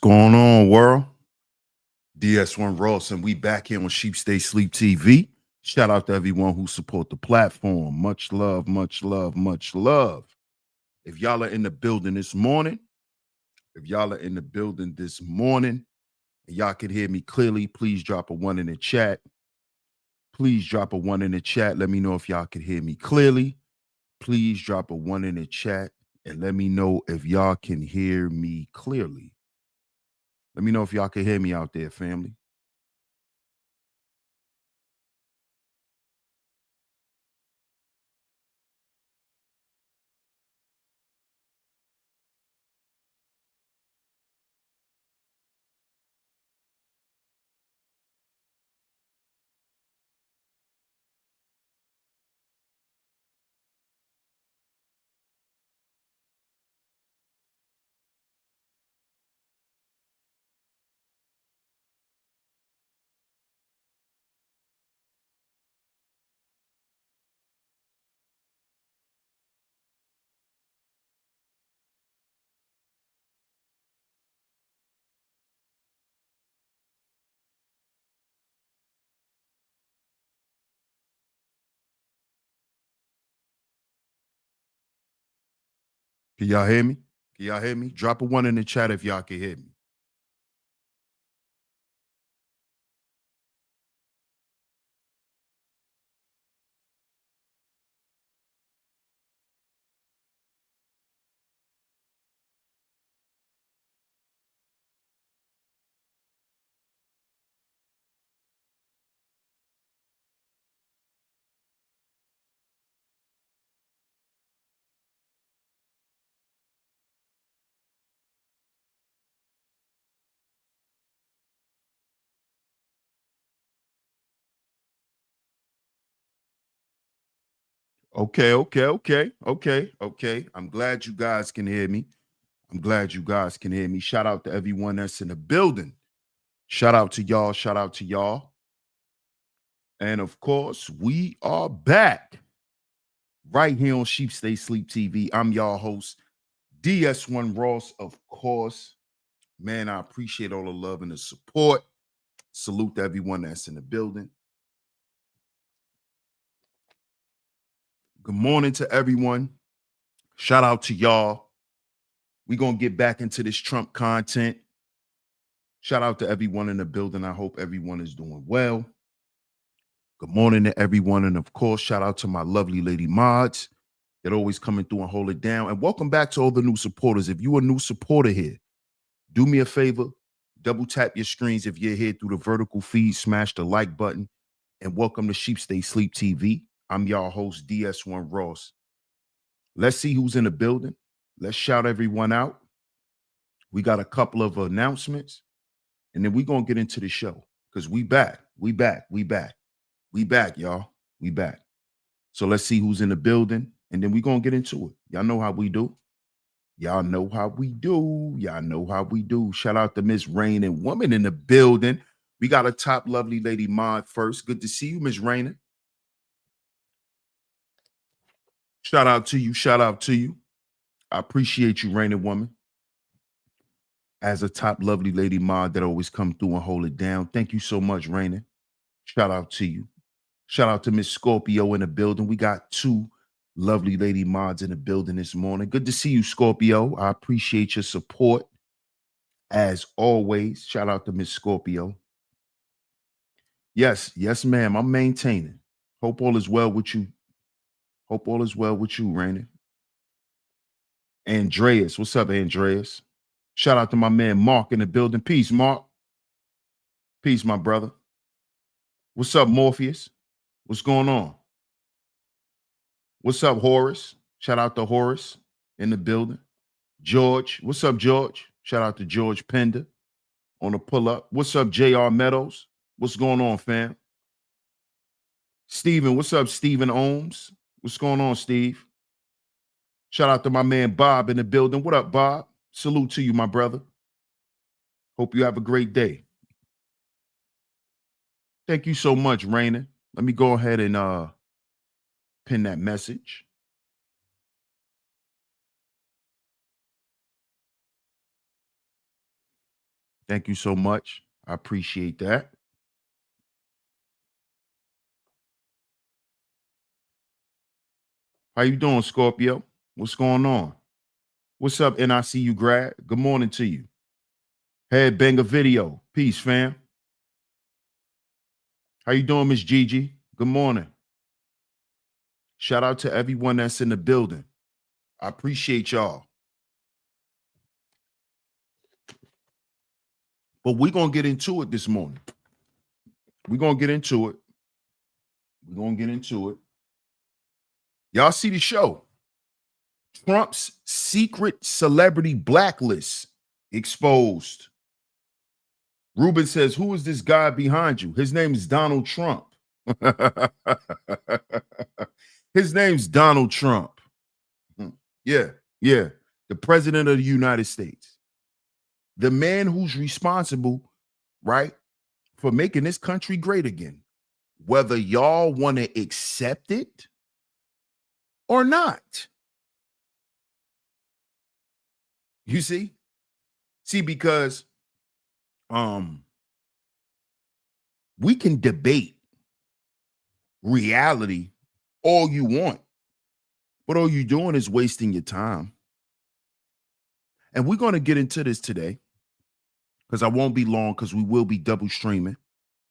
Going on, world? DS1 Ross, and we back here on Sheep Stay Sleep TV. Shout out to everyone who support the platform. Much love, much love, much love. If y'all are in the building this morning, and y'all can hear me clearly, please drop a one in the chat. Please drop a one in the chat. Let me know if y'all can hear me clearly. Please drop a one in the chat and let me know if y'all can hear me clearly. Let me know if y'all can hear me out there, family. Can y'all hear me? Can y'all hear me? Drop a one in the chat if y'all can hear me. Okay. I'm glad you guys can hear me. Shout out to everyone that's in the building. Shout out to y'all. And of course, we are back right here on Sheep Stay Sleep TV. I'm y'all host, DS1 Ross, of course. Man, I appreciate all the love and the support. Salute to everyone that's in the building. Good morning to everyone. Shout out to y'all. We're going to get back into this Trump content. Shout out to everyone in the building. I hope everyone is doing well. Good morning to everyone. And of course, shout out to my lovely lady mods that always coming through and hold it down. And welcome back to all the new supporters. If you're a new supporter here, do me a favor, double tap your screens if you're here through the vertical feed, smash the like button, and welcome to Sheep Stay Sleep TV. I'm y'all host, DS1 Ross. Let's see who's in the building. Let's shout everyone out. We got a couple of announcements, and then we're going to get into the show because we back, y'all. We back. So let's see who's in the building, and then we're going to get into it. Y'all know how we do. Shout out to Miss Rain and Woman in the building. We got a top lovely lady mod first. Good to see you, Miss Raina. Shout out to you. I appreciate you, Rain and Woman. As a top lovely lady mod that always come through and hold it down. Thank you so much, Raina. Shout out to you. Shout out to Miss Scorpio in the building. We got two lovely lady mods in the building this morning. Good to see you, Scorpio. I appreciate your support. As always, shout out to Miss Scorpio. Yes, ma'am. I'm maintaining. Hope all is well with you. Raina. Andreas. What's up, Andreas? Shout out to my man Mark in the building. Peace, Mark. Peace, my brother. What's up, Morpheus? What's going on? What's up, Horace? Shout out to Horace in the building. George. What's up, George? Shout out to George Pender on the pull-up. What's up, J.R. Meadows? What's going on, fam? Steven. What's up, Steven Ohms? What's going on, Steve? Shout out to my man Bob in the building. What up, Bob? Salute to you, my brother. Hope you have a great day. Thank you so much, Raina. Let me go ahead and pin that message. Thank you so much. I appreciate that. How you doing, Scorpio? What's going on? What's up, NICU grad? Good morning to you. Headbanger video. Peace, fam. How you doing, Miss Gigi? Good morning. Shout out to everyone that's in the building. I appreciate y'all. But we're going to get into it this morning. We're going to get into it. We're going to get into it. Y'all see the show. Trump's secret celebrity blacklist exposed. Ruben says, who is this guy behind you? His name is Donald Trump. His name's Donald Trump. Yeah. The president of the United States. The man who's responsible, right, for making this country great again. Whether y'all want to accept it or not. You see? See, because we can debate reality all you want, but all you're doing is wasting your time. And we're going to get into this today because I won't be long because we will be double streaming.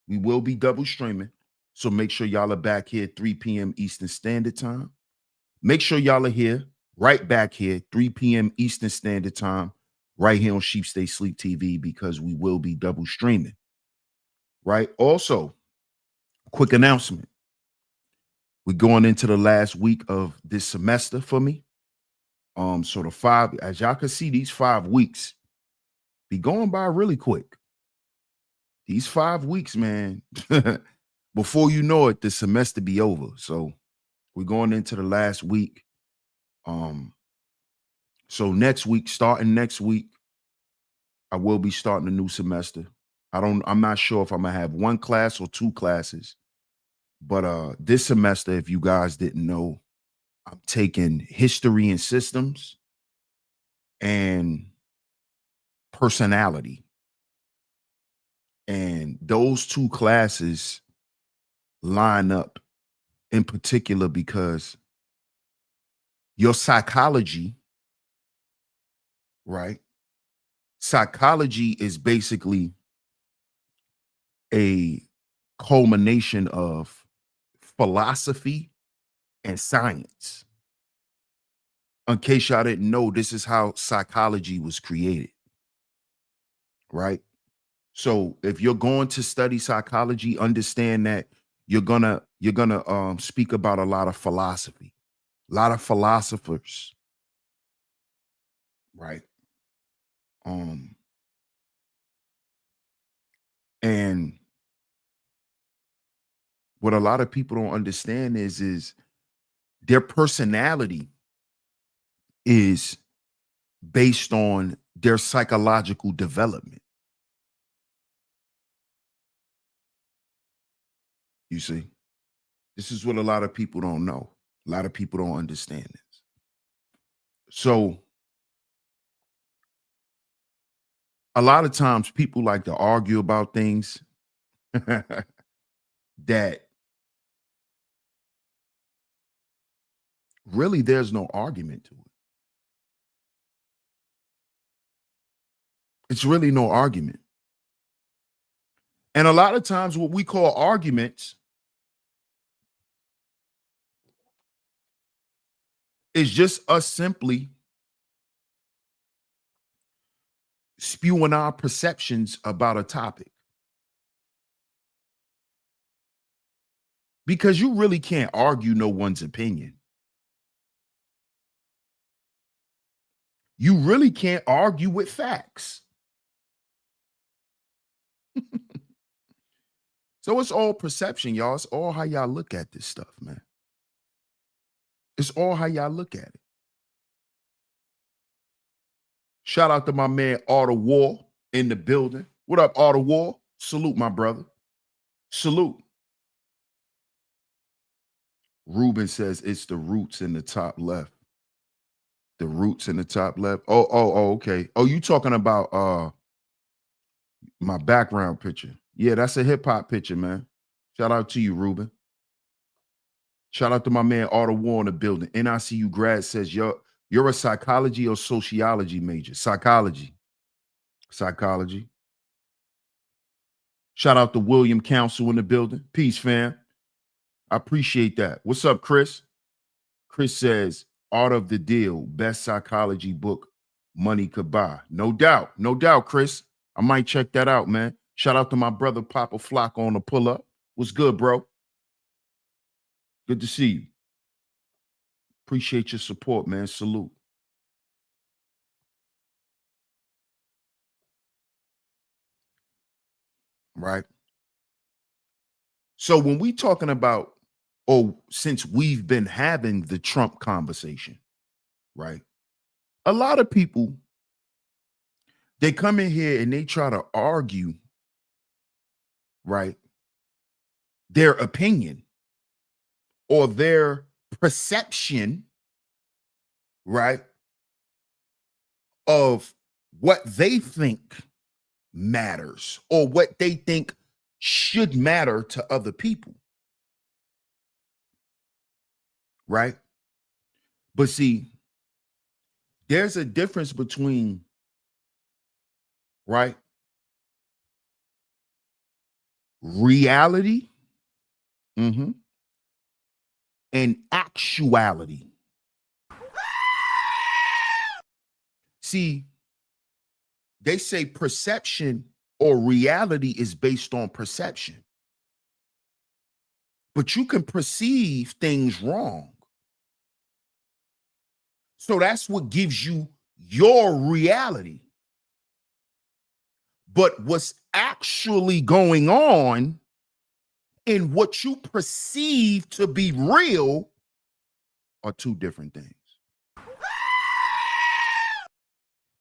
We will be double streaming. So make sure y'all are back here 3 p.m. Eastern Standard Time. Make sure y'all are here, right back here, 3 p.m. Eastern Standard Time, right here on Sheep Stay Sleep TV, because we will be double streaming. Right? Also, quick announcement. We're going into the last week of this semester for me. So the 5, as y'all can see, these 5 weeks be going by really quick. These 5 weeks, man, before you know it, the semester be over. So we're going into the last week. So next week, starting next week, I will be starting a new semester. I'm not sure if I'm gonna have 1 class or 2 classes, but this semester, if you guys didn't know, I'm taking history and systems and personality. And those 2 classes line up in particular because your psychology, right? Psychology is basically a culmination of philosophy and science. In case y'all didn't know, this is how psychology was created, right? So if you're going to study psychology, understand that you're gonna speak about a lot of philosophy, a lot of philosophers, right? And what a lot of people don't understand is their personality is based on their psychological development. You see, this is what a lot of people don't know. A lot of people don't understand this. So a lot of times people like to argue about things that really there's no argument to it. It's really no argument. And a lot of times what we call arguments is just us simply spewing our perceptions about a topic. Because you really can't argue no one's opinion. You really can't argue with facts. So it's all perception, y'all. It's all how y'all look at this stuff, man. It's all how y'all look at it. Shout out to my man, Art of War, in the building. What up, Art of War? Salute, my brother. Salute. Ruben says it's the roots in the top left. The roots in the top left. Oh, okay. Oh, you talking about My background picture. Yeah, that's a hip hop picture, man. Shout out to you, Ruben. Shout out to my man Arthur War in the building. NICU grad says you're a psychology or sociology major. Psychology. Psychology. Shout out to William Council in the building. Peace, fam. I appreciate that. What's up, Chris? Chris says, Art of the Deal, best psychology book money could buy. No doubt. No doubt, Chris. I might check that out, man. Shout out to my brother Papa Flock on the pull up. What's good, bro? Good to see you. Appreciate your support, man. Salute. Right? So when we talking about, since we've been having the Trump conversation, right? A lot of people, they come in here and they try to argue, right, their opinion or their perception, right, of what they think matters or what they think should matter to other people, right? But see, there's a difference between, right, reality and actuality. See, they say perception or reality is based on perception, but you can perceive things wrong. So that's what gives you your reality. But what's actually going on and what you perceive to be real are two different things.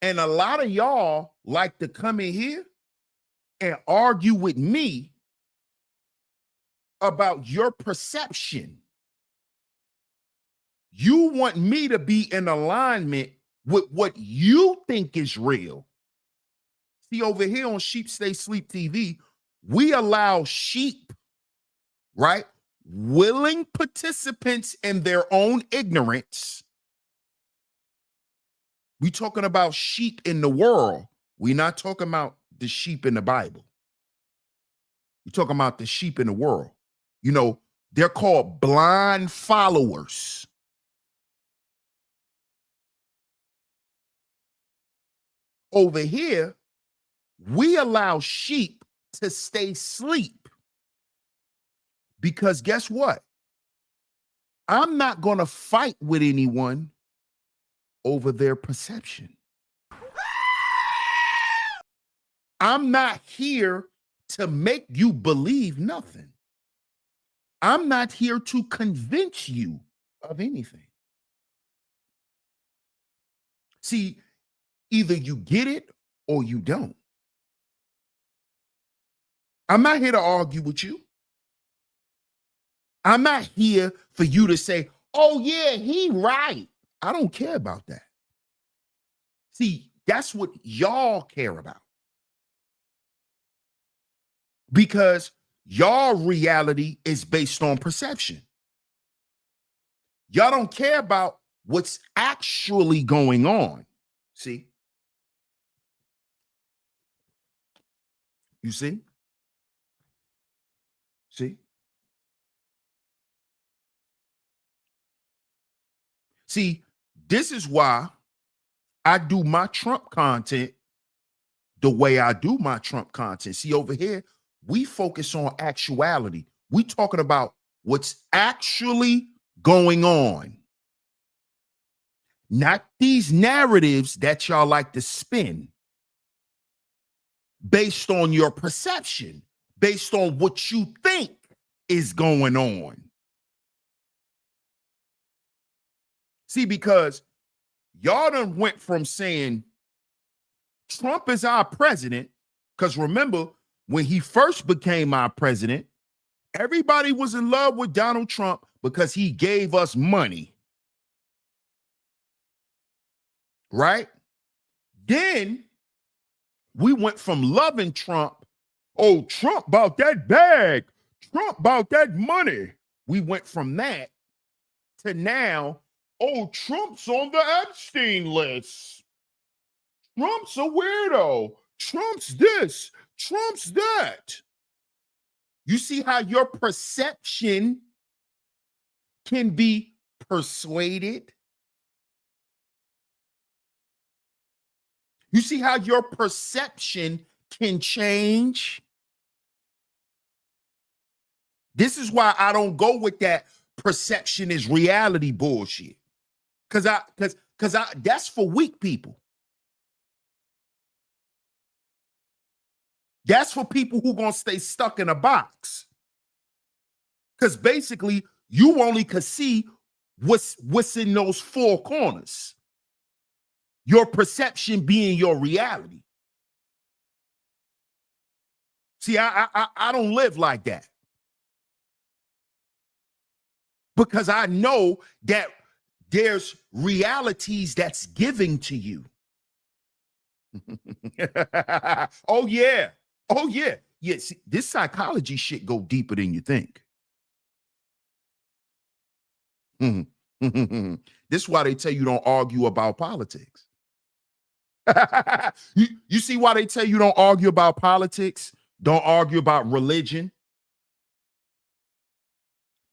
And a lot of y'all like to come in here and argue with me about your perception. You want me to be in alignment with what you think is real. See, over here on Sheep Stay Sleep TV, we allow sheep, right, willing participants in their own ignorance. We talking about sheep in the world. We're not talking about the sheep in the Bible. We're talking about the sheep in the world. You know, they're called blind followers. Over here, we allow sheep to stay asleep because guess what? I'm not going to fight with anyone over their perception. I'm not here to make you believe nothing. I'm not here to convince you of anything. See, either you get it or you don't. I'm not here to argue with you. I'm not here for you to say, oh yeah, he right. I don't care about that. See, that's what y'all care about. Because y'all reality is based on perception. Y'all don't care about what's actually going on. See? You see? See? See, this is why I do my Trump content the way I do my Trump content. See, over here, we focus on actuality. We talking about what's actually going on. Not these narratives that y'all like to spin based on your perception, based on what you think is going on. See, because y'all done went from saying Trump is our president, because remember, when he first became our president, everybody was in love with Donald Trump because he gave us money. Right? Then We went from loving Trump, oh, Trump about that bag, Trump about that money. We went from that to now, oh, Trump's on the Epstein list. Trump's a weirdo. Trump's this. Trump's that. You see how your perception can be persuaded? You see how your perception can change? This is why I don't go with that perception is reality bullshit. Cause that's for weak people. That's for people who gonna stay stuck in a box. Because basically, you only can see what's in those four corners. Your perception being your reality. See, I don't live like that. Because I know that there's realities that's giving to you. Oh, yeah. Oh, yeah. Yeah, see, this psychology shit go deeper than you think. This is why they tell you don't argue about politics. You see why they tell you don't argue about politics? Don't argue about religion?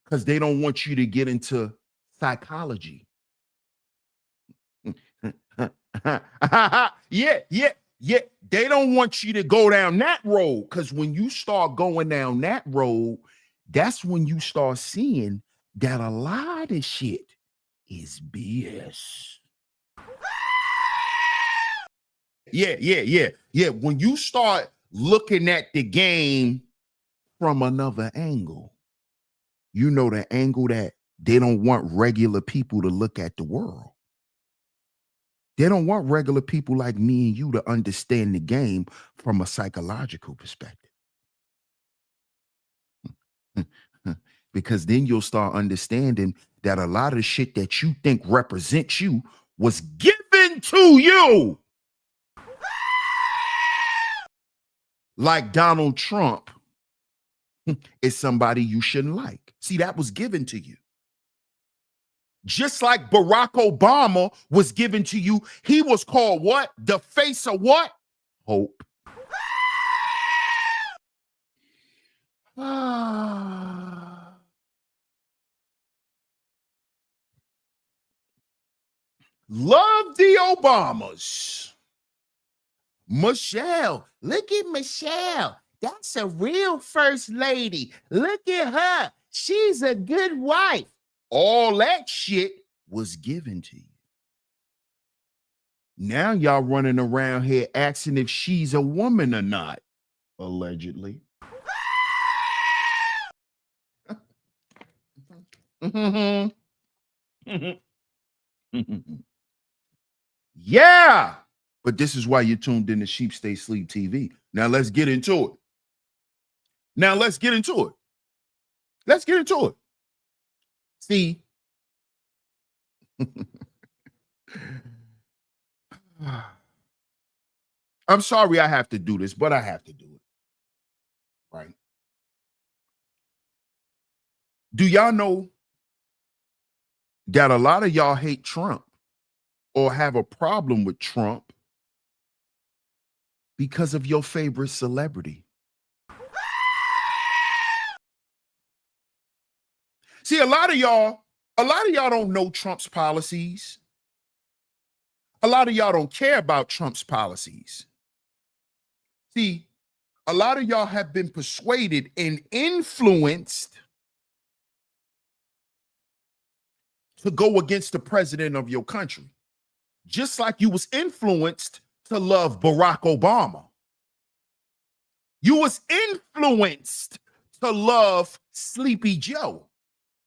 Because they don't want you to get into psychology. Yeah. They don't want you to go down that road, because when you start going down that road, that's when you start seeing that a lot of shit is BS. Yeah. When you start looking at the game from another angle, you know, the angle that they don't want regular people to look at the world. They don't want regular people like me and you to understand the game from a psychological perspective. Because then you'll start understanding that a lot of shit that you think represents you was given to you. Like Donald Trump is somebody you shouldn't like. See, that was given to you. Just like Barack Obama was given to you, he was called what? The face of what? Hope. Love the Obamas. Michelle, look at Michelle. That's a real first lady. Look at her. She's a good wife. All that shit was given to you. Now y'all running around here asking if she's a woman or not, allegedly. Yeah. But this is why you tuned in to Sheep Stay Sleep TV. Now let's get into it. Let's get into it. See, I'm sorry I have to do this, but I have to do it. Right? Do y'all know that a lot of y'all hate Trump or have a problem with Trump because of your favorite celebrity? See, a lot of y'all don't know Trump's policies. A lot of y'all don't care about Trump's policies. See, a lot of y'all have been persuaded and influenced to go against the president of your country. Just like you was influenced to love Barack Obama. You was influenced to love Sleepy Joe.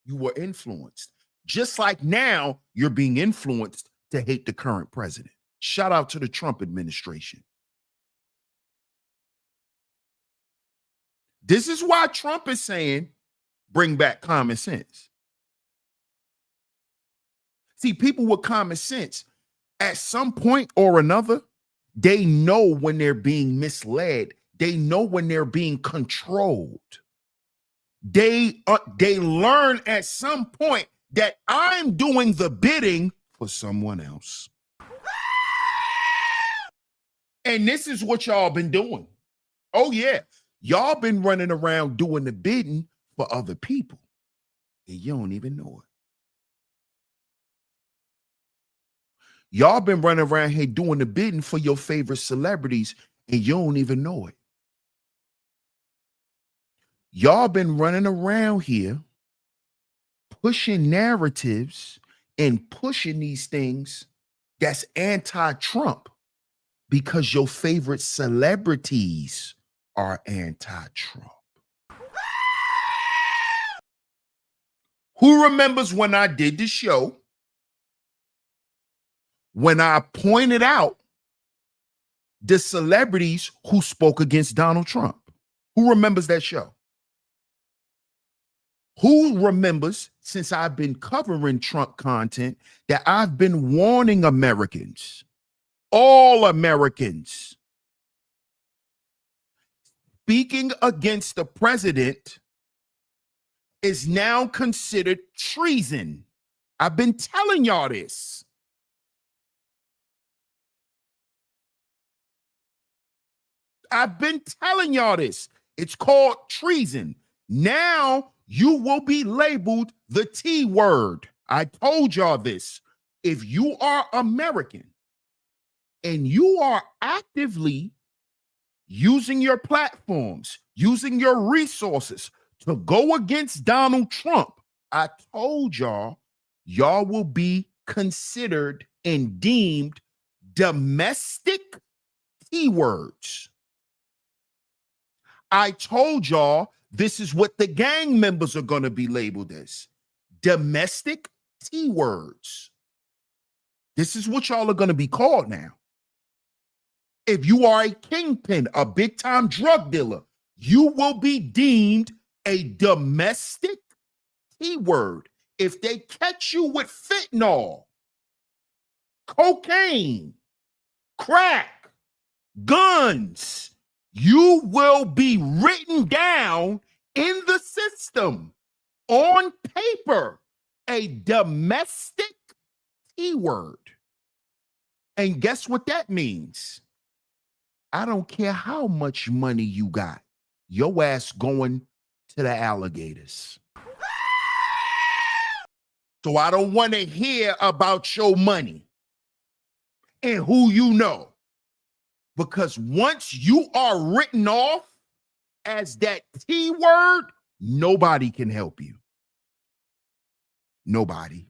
You were influenced. Just like now, you're being influenced to hate the current president. Shout out to the Trump administration. This is why Trump is saying, bring back common sense. See, people with common sense, at some point or another, They know when they're being misled. They know when they're being controlled. They learn at some point that I'm doing the bidding for someone else. And this is what y'all been doing. Oh, yeah. Y'all been running around doing the bidding for other people. And you don't even know it. Y'all been running around here doing the bidding for your favorite celebrities, and you don't even know it. Y'all been running around here pushing narratives and pushing these things that's anti-Trump because your favorite celebrities are anti-Trump. Who remembers when I did the show, when I pointed out the celebrities who spoke against Donald Trump? Who remembers that show? Who remembers, since I've been covering Trump content, that I've been warning Americans, all Americans, speaking against the president is now considered treason. I've been telling y'all this. I've been telling y'all this. It's called treason. Now you will be labeled the T word. I told y'all this. If you are American and you are actively using your platforms, using your resources to go against Donald Trump, I told y'all, y'all will be considered and deemed domestic T words. I told y'all this is what the gang members are going to be labeled as. Domestic T words. This is what y'all are going to be called now. If you are a kingpin, a big time drug dealer, you will be deemed a domestic T word. If they catch you with fentanyl, cocaine, crack, guns, you will be written down in the system on paper, a domestic T word. And guess what that means? I don't care how much money you got, your ass going to the alligators. So I don't want to hear about your money and who you know. Because once you are written off as that T word, nobody can help you. Nobody.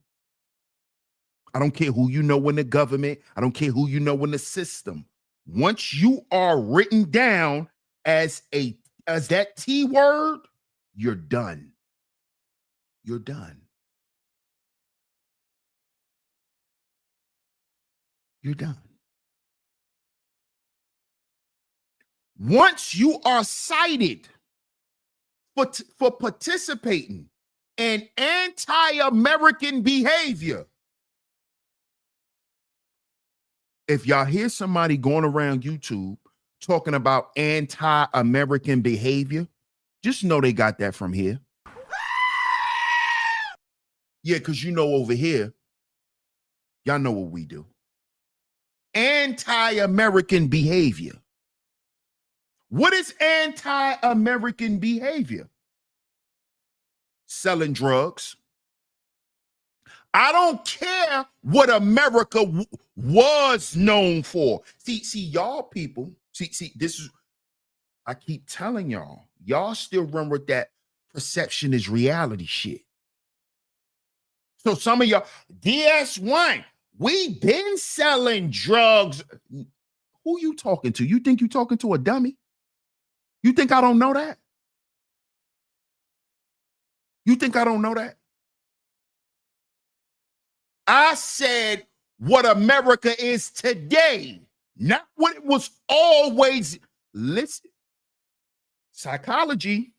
I don't care who you know in the government. I don't care who you know in the system. Once you are written down as that T word, you're done. You're done. You're done. Once you are cited for participating in anti-American behavior, if y'all hear somebody going around YouTube talking about anti-American behavior, just know they got that from here. Yeah, because you know over here, y'all know what we do. Anti-American behavior. What is anti-American behavior? Selling drugs. I don't care what America was known for. See, y'all people, see, this is, I keep telling y'all still run with that perception is reality shit. So some of y'all, DS1, we been selling drugs. Who you talking to? You think you talking to a dummy? You think I don't know that? You think I don't know that? I said what America is today, not what it was always. Listen, psychology.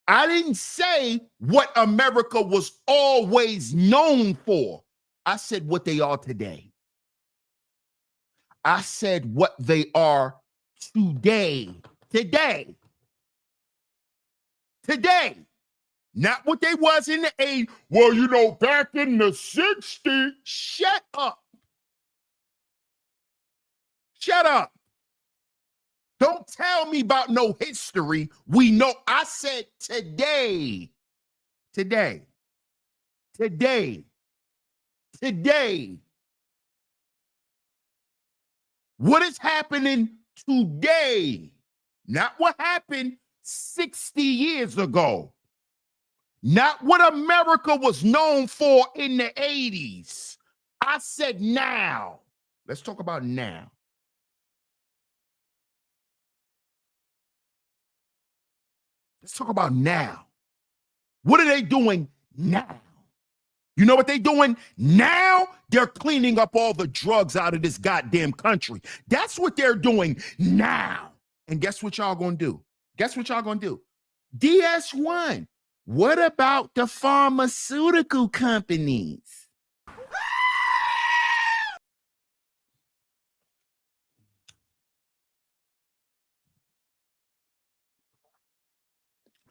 I didn't say what America was always known for. I said what they are today. I said what they are today. Today. Not what they was in the 80s. Well, you know, back in the 60s. Shut up. Shut up. Don't tell me about no history. We know. I said today. Today. What is happening today? Not what happened 60 years ago. Not what America was known for in the 80s. I said now. Let's talk about now. Let's talk about now. What are they doing now? You know what they're doing now? They're cleaning up all the drugs out of this goddamn country. That's what they're doing now. And guess what y'all gonna do? DS1. What about the pharmaceutical companies?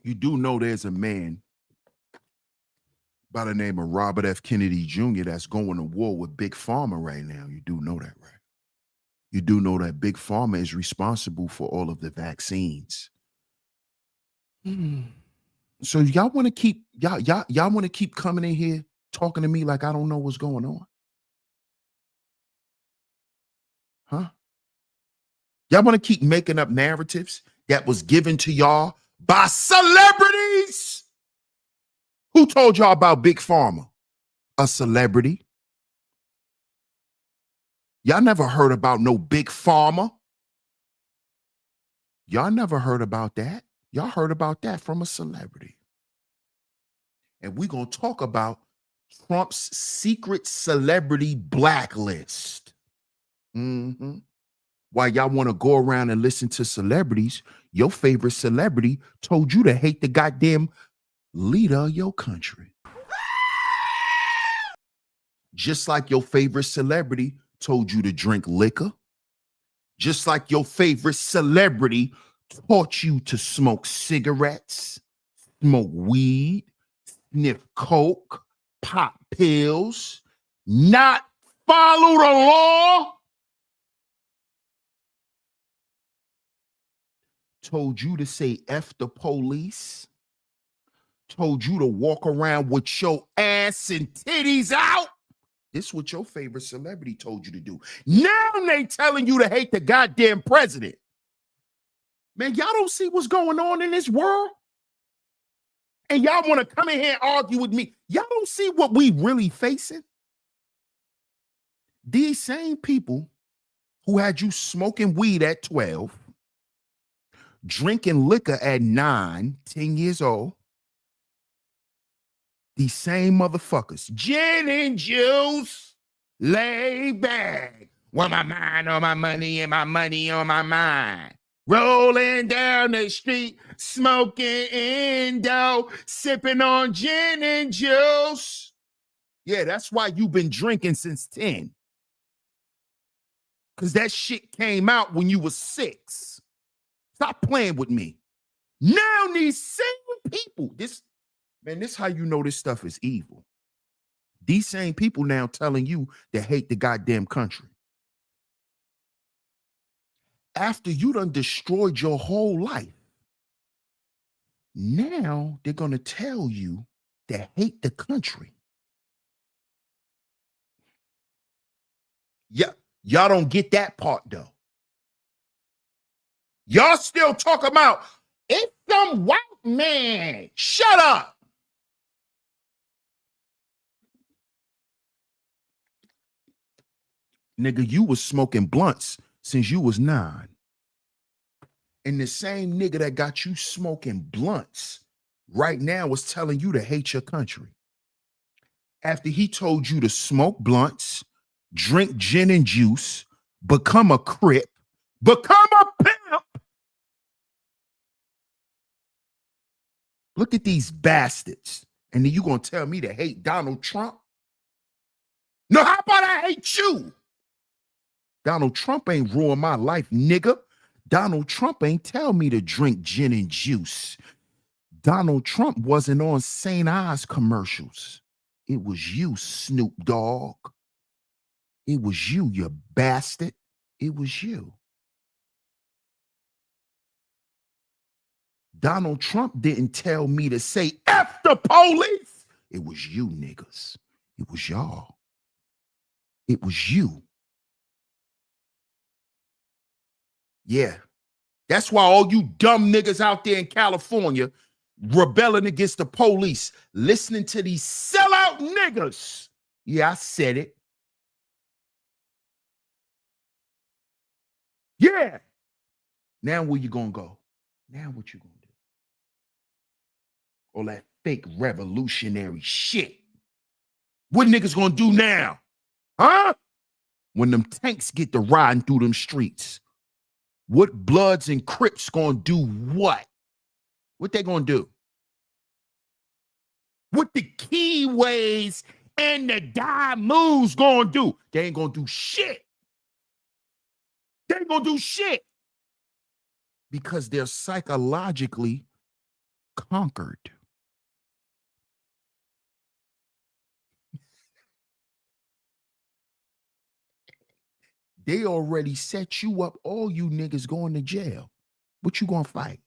You do know there's a man by the name of Robert F. Kennedy Jr. that's going to war with Big Pharma right now. You do know that, right? You do know that Big Pharma is responsible for all of the vaccines. So y'all want to keep y'all want to keep coming in here talking to me like I don't know what's going on? Huh? Y'all want to keep making up narratives that was given to y'all by celebrities? Who told y'all about Big Pharma? A celebrity. Y'all never heard about no Big Pharma. Y'all never heard about that. Y'all heard about that from a celebrity. And we're going to talk about Trump's secret celebrity blacklist. While y'all want to go around and listen to celebrities, your favorite celebrity told you to hate the goddamn leader of your country. Just like your favorite celebrity told you to drink liquor. Just like your favorite celebrity taught you to smoke cigarettes, smoke weed, sniff coke, pop pills, not follow the law. Told you to say F the police. Told you to walk around with your ass and titties out. This is what your favorite celebrity told you to do. Now they telling you to hate the goddamn president. Man, y'all don't see what's going on in this world? And y'all want to come in here and argue with me. Y'all don't see what we really facing? These same people who had you smoking weed at 12, drinking liquor at 9, 10 years old, these same motherfuckers, gin and juice, lay back, want my mind on my money and my money on my mind. Rolling down the street, smoking Indo, sipping on gin and juice. Yeah, that's why you've been drinking since 10. Because that shit came out when you were 6. Stop playing with me. Now these same people, this how you know this stuff is evil. These same people now telling you to hate the goddamn country. After you done destroyed your whole life, now they're going to tell you to hate the country. Yeah, y'all don't get that part though. Y'all still talk about it's some white man. Shut up. Nigga, you was smoking blunts since you was 9. And the same nigga that got you smoking blunts right now was telling you to hate your country. After he told you to smoke blunts, drink gin and juice, become a Crip, become a pimp. Look at these bastards. And then you gonna tell me to hate Donald Trump? No, how about I hate you? Donald Trump ain't ruined my life, nigga. Donald Trump ain't tell me to drink gin and juice. Donald Trump wasn't on St. Ives commercials. It was you, Snoop Dogg. It was you, you bastard. It was you. Donald Trump didn't tell me to say F the police. It was you niggas. It was y'all. It was you. Yeah. That's why all you dumb niggas out there in California rebelling against the police, listening to these sellout niggas. Yeah, I said it. Yeah. Now where you gonna go? Now what you gonna do? All that fake revolutionary shit. What niggas gonna do now? Huh? When them tanks get to riding through them streets, what Bloods and Crips gonna do what? What they gonna do? What the Keyways and the Moves gonna do? They ain't gonna do shit. They ain't gonna do shit. Because they're psychologically conquered. They already set you up, all you niggas going to jail. What you gonna fight?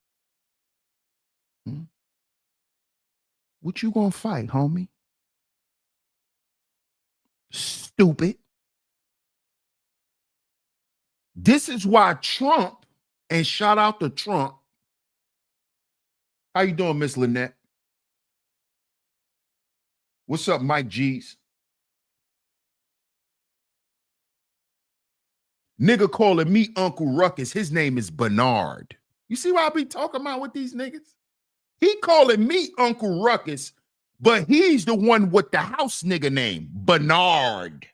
What you gonna fight, homie? Stupid. This is why Trump, and shout out to Trump. How you doing, Miss Lynette? What's up, Mike G's? Nigga calling me Uncle Ruckus. His name is Bernard. You see what I be talking about with these niggas? He calling me Uncle Ruckus, but he's the one with the house nigga name, Bernard.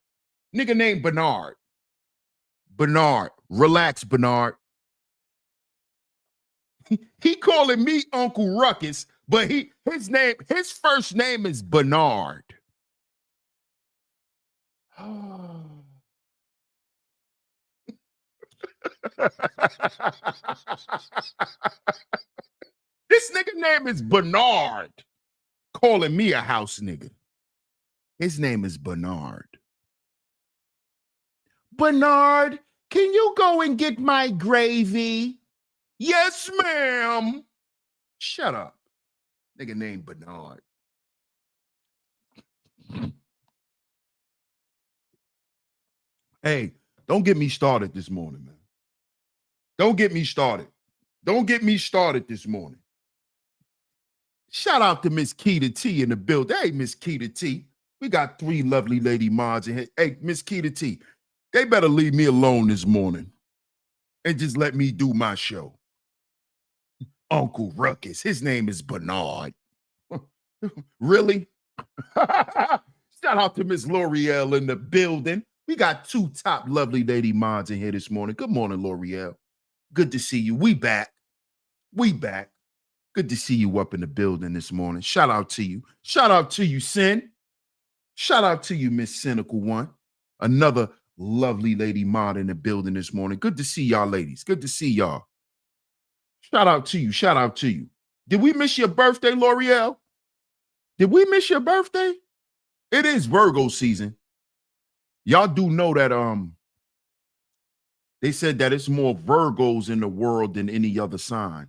Nigga named Bernard. Bernard. Relax, Bernard. He calling me Uncle Ruckus, but his first name is Bernard. This nigga name is Bernard, calling me a house nigga. His name is Bernard. Bernard, can you go and get my gravy? Yes, ma'am. Shut up. Nigga named Bernard. Hey, don't get me started this morning, man. Don't get me started. Don't get me started this morning. Shout out to Miss Keita T in the building. Hey, Miss Keita T. We got 3 lovely lady mods in here. Hey, Miss Keita T, they better leave me alone this morning and just let me do my show. Uncle Ruckus. His name is Bernard. Really? Shout out to Miss L'Oreal in the building. We got 2 top lovely lady mods in here this morning. Good morning, L'Oreal. Good to see you. We back. We back. Good to see you up in the building this morning. Shout out to you. Shout out to you, Sin. Shout out to you, Miss Cynical One. Another lovely lady mod in the building this morning. Good to see y'all, ladies. Good to see y'all. Shout out to you. Shout out to you. Did we miss your birthday, L'Oreal? Did we miss your birthday? It is Virgo season. Y'all do know that they said that it's more Virgos in the world than any other sign,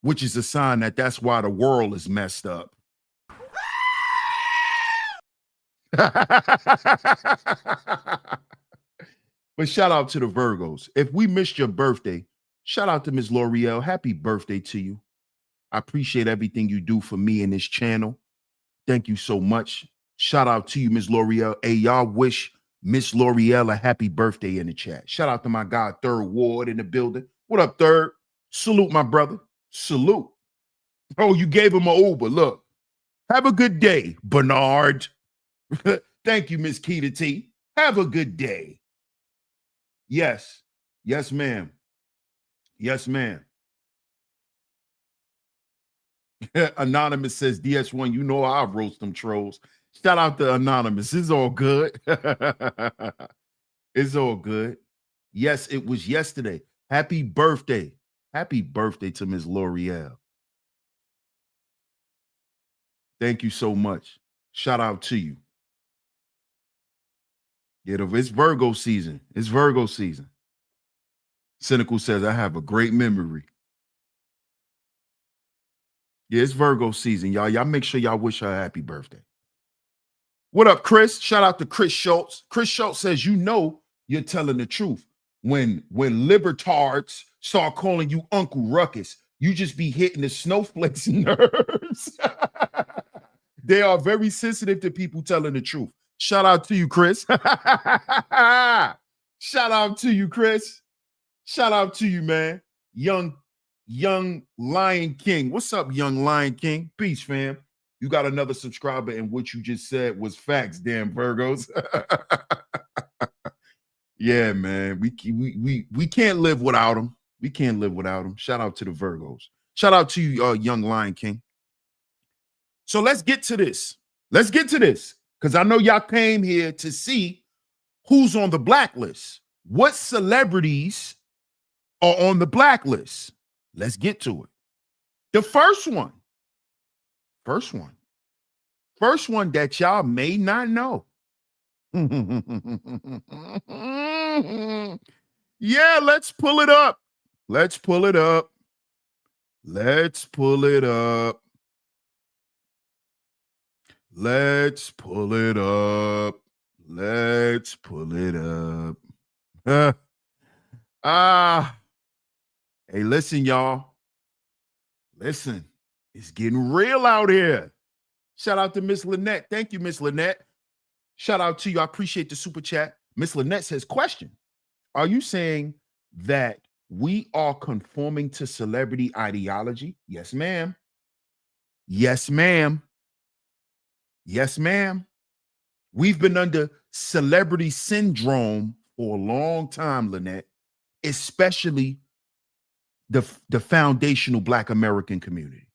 which is a sign that that's why the world is messed up. But shout out to the Virgos. If we missed your birthday, shout out to Ms. L'Oreal. Happy birthday to you. I appreciate everything you do for me and this channel. Thank you so much. Shout out to you, Ms. L'Oreal. Hey, y'all wish Miss L'Oreal a happy birthday in the chat. Shout out to my guy, Third Ward in the building. What up, Third? Salute, my brother. Salute. Oh, you gave him an Uber. Look. Have a good day, Bernard. Thank you, Miss Keita T. Have a good day. Yes. Yes, ma'am. Yes, ma'am. Anonymous says, DS1, you know I'll roast them trolls. Shout out to Anonymous. It's all good. It's all good. Yes, it was yesterday. Happy birthday. Happy birthday to Miss L'Oreal. Thank you so much. Shout out to you. Yeah, it's Virgo season. It's Virgo season. Cynical says, I have a great memory. Yeah, it's Virgo season, y'all. Y'all make sure y'all wish her a happy birthday. What up, Chris? Shout out to Chris Schultz. Chris Schultz says, you know you're telling the truth. When libertards start calling you Uncle Ruckus, you just be hitting the snowflakes' nerves. They are very sensitive to people telling the truth. Shout out to you, Chris. Shout out to you, Chris. Shout out to you, man. Young Lion King. What's up, young Lion King? Peace, fam. You got another subscriber, and what you just said was facts, damn Virgos. Yeah, man. We can't live without them. We can't live without them. Shout out to the Virgos. Shout out to you, young Lion King. So let's get to this. Let's get to this. Because I know y'all came here to see who's on the blacklist. What celebrities are on the blacklist? Let's get to it. The first one that y'all may not know. Yeah, let's pull it up. Let's pull it up. Let's pull it up. Let's pull it up. Let's pull it up. Hey, listen, y'all. Listen, it's getting real out here. Shout out to Miss Lynette. Thank you, Miss Lynette. Shout out to you. I appreciate the super chat. Miss Lynette says, question, are you saying that we are conforming to celebrity ideology? Yes, ma'am. Yes, ma'am. Yes, ma'am. We've been under celebrity syndrome for a long time, Lynette, especially the foundational Black American community.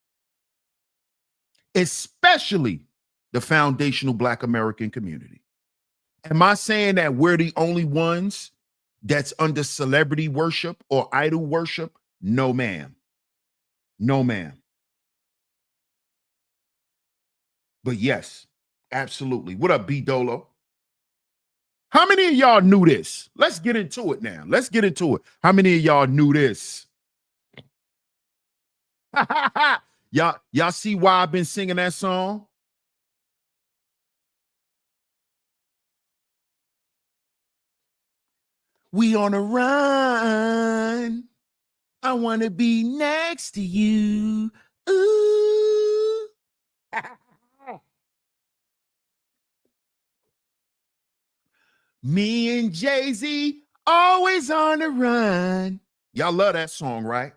Especially the foundational Black American community. Am I saying that we're the only ones that's under celebrity worship or idol worship? No, ma'am. No, ma'am. But yes, absolutely. What up, B Dolo? How many of y'all knew this? Let's get into it now. Let's get into it. How many of y'all knew this? Y'all see why I've been singing that song? We on a run. I want to be next to you. Ooh. Me and Jay-Z always on the run. Y'all love that song, right?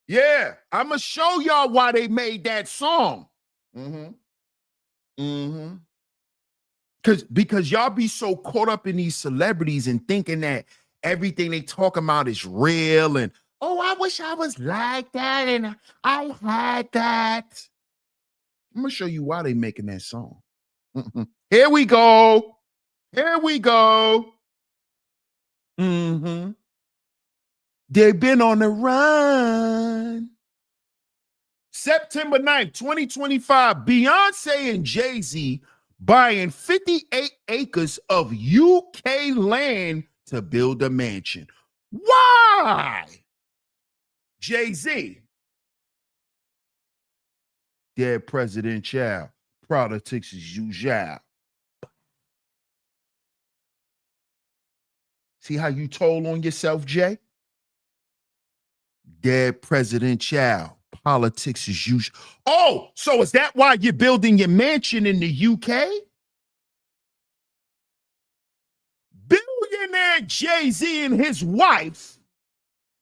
Yeah, I'm gonna show y'all why they made that song. Because y'all be so caught up in these celebrities and thinking that everything they talk about is real and oh, I wish I was like that and I had that. I'm gonna show you why they making that song. Here we go. Here we go. They've been on the run. September 9th, 2025, Beyonce and Jay-Z buying 58 acres of UK land to build a mansion. Why? Jay-Z. Dead president child. Politics is usual. See how you told on yourself, Jay? Dead president child. Politics is usual. Oh, so is that why you're building your mansion in the UK? Billionaire Jay-Z and his wife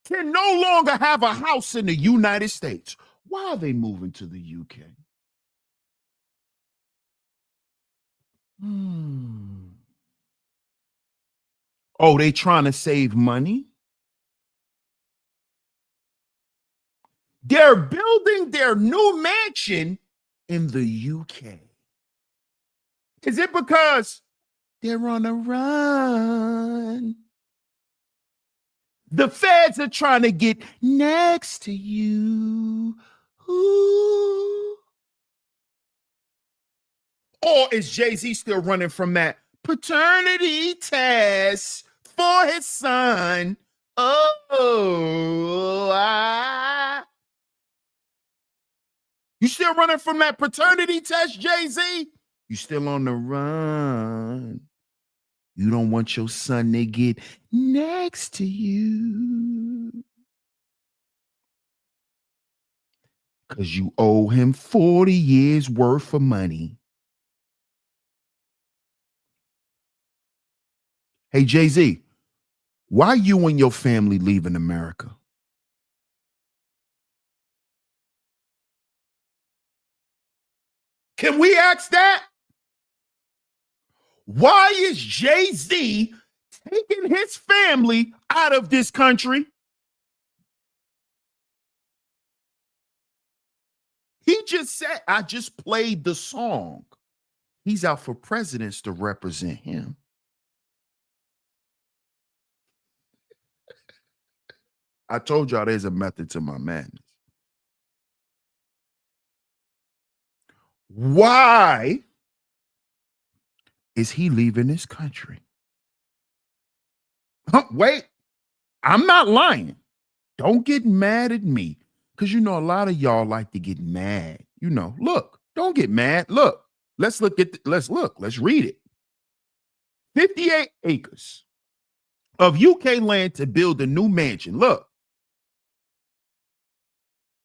can no longer have a house in the United States. Why are they moving to the UK? Oh, they trying to save money? They're building their new mansion in the UK. Is it because they're on a run? The feds are trying to get next to you. Ooh. Or is Jay-Z still running from that paternity test for his son? You still running from that paternity test, Jay-Z? You still on the run. You don't want your son to get next to you. Because you owe him 40 years worth of money. Hey, Jay-Z, why you and your family leaving America? Can we ask that? Why is Jay-Z taking his family out of this country? He just said, I just played the song. He's out for presidents to represent him. I told y'all there's a method to my madness. Why is he leaving this country? Wait, I'm not lying. Don't get mad at me. Because you know, a lot of y'all like to get mad. You know, look, don't get mad. Look, let's read it. 58 acres of UK land to build a new mansion. Look,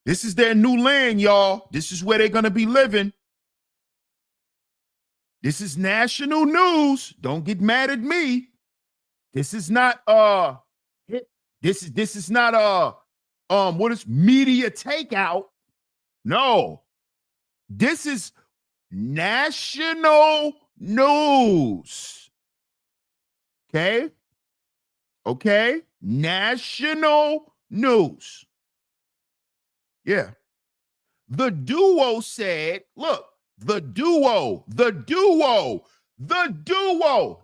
this is their new land, y'all. This is where they're going to be living. This is national news. Don't get mad at me. This is not this is not what is media takeout? No. This is national news. Okay? Okay? National news. Yeah. The duo said, look, the duo,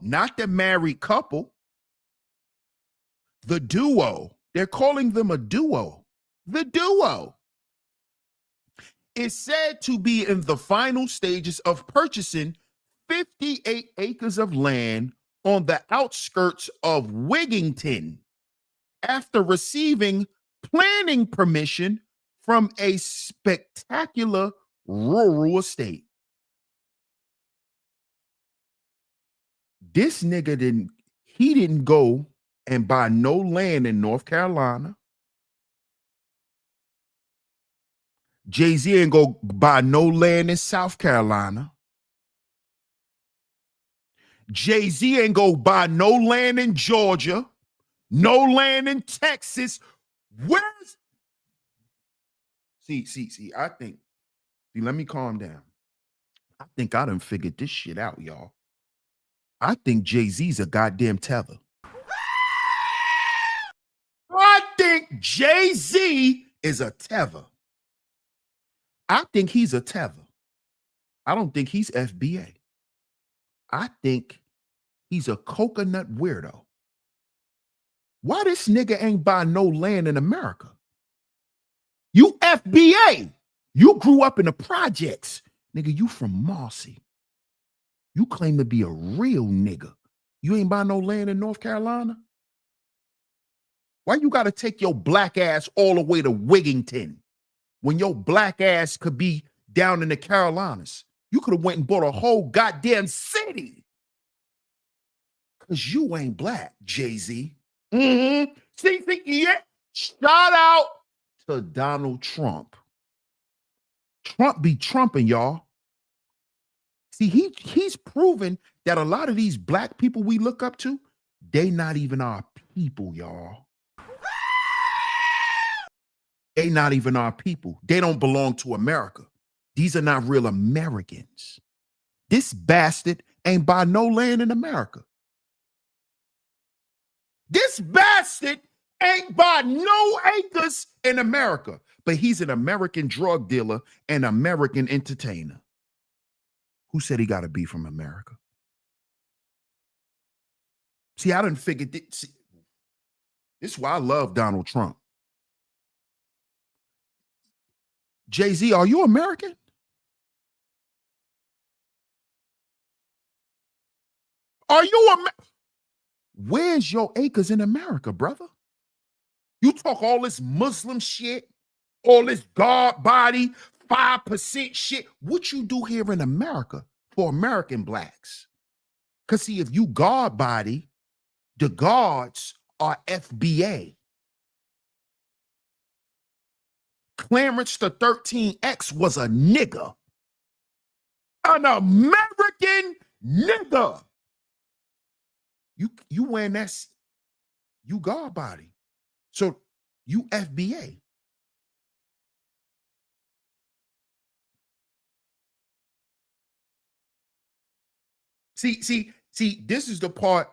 not the married couple. The duo. They're calling them a duo. The duo is said to be in the final stages of purchasing 58 acres of land on the outskirts of Wigington after receiving planning permission from a spectacular rural estate. This nigga didn't go and buy no land in North Carolina. Jay-Z ain't go buy no land in South Carolina. Jay-Z ain't go buy no land in Georgia, no land in Texas. Where's I think, let me calm down. I think I done figured this shit out, y'all. I think Jay-Z's a goddamn tether. I think Jay-Z is a tether. I think he's a tether. I don't think he's FBA. I think he's a coconut weirdo. Why this nigga ain't buy no land in America? You FBA. You grew up in the projects. Nigga, you from Marcy. You claim to be a real nigga. You ain't buy no land in North Carolina? Why you got to take your black ass all the way to Wigington when your black ass could be down in the Carolinas? You could have went and bought a whole goddamn city. Because you ain't black, Jay-Z. Mm-hmm. See, yeah. Shout out to Donald Trump. Trump be trumping, y'all. See, he's proven that a lot of these black people we look up to, they not even our people, y'all. They not even our people. They don't belong to America. These are not real Americans. This bastard ain't buy no land in America. This bastard ain't buy no acres in America. but he's an American drug dealer and American entertainer. Who said he got to be from America? See, I done figured this. This is why I love Donald Trump. Jay-Z, are you American? Are you Where's your acres in America, brother? You talk all this Muslim shit, all this God body, 5% shit. What you do here in America for American blacks? Because see, if you God body, the guards are FBA. Clarence the 13X was a nigga. An American nigga. You wearing that, you God body. So you FBA. See, this is the part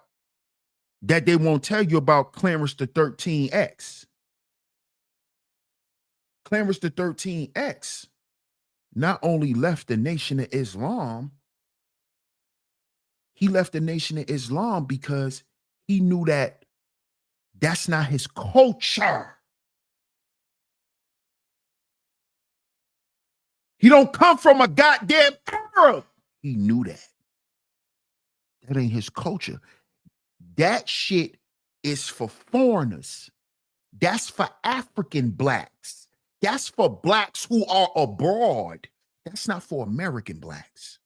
that they won't tell you about Clarence the 13X. Clarence the 13X not only left the Nation of Islam, he left the Nation of Islam because he knew that that's not his culture. He don't come from a goddamn Arab. He knew that. That ain't his culture. That shit is for foreigners. That's for African blacks. That's for blacks who are abroad. That's not for American blacks.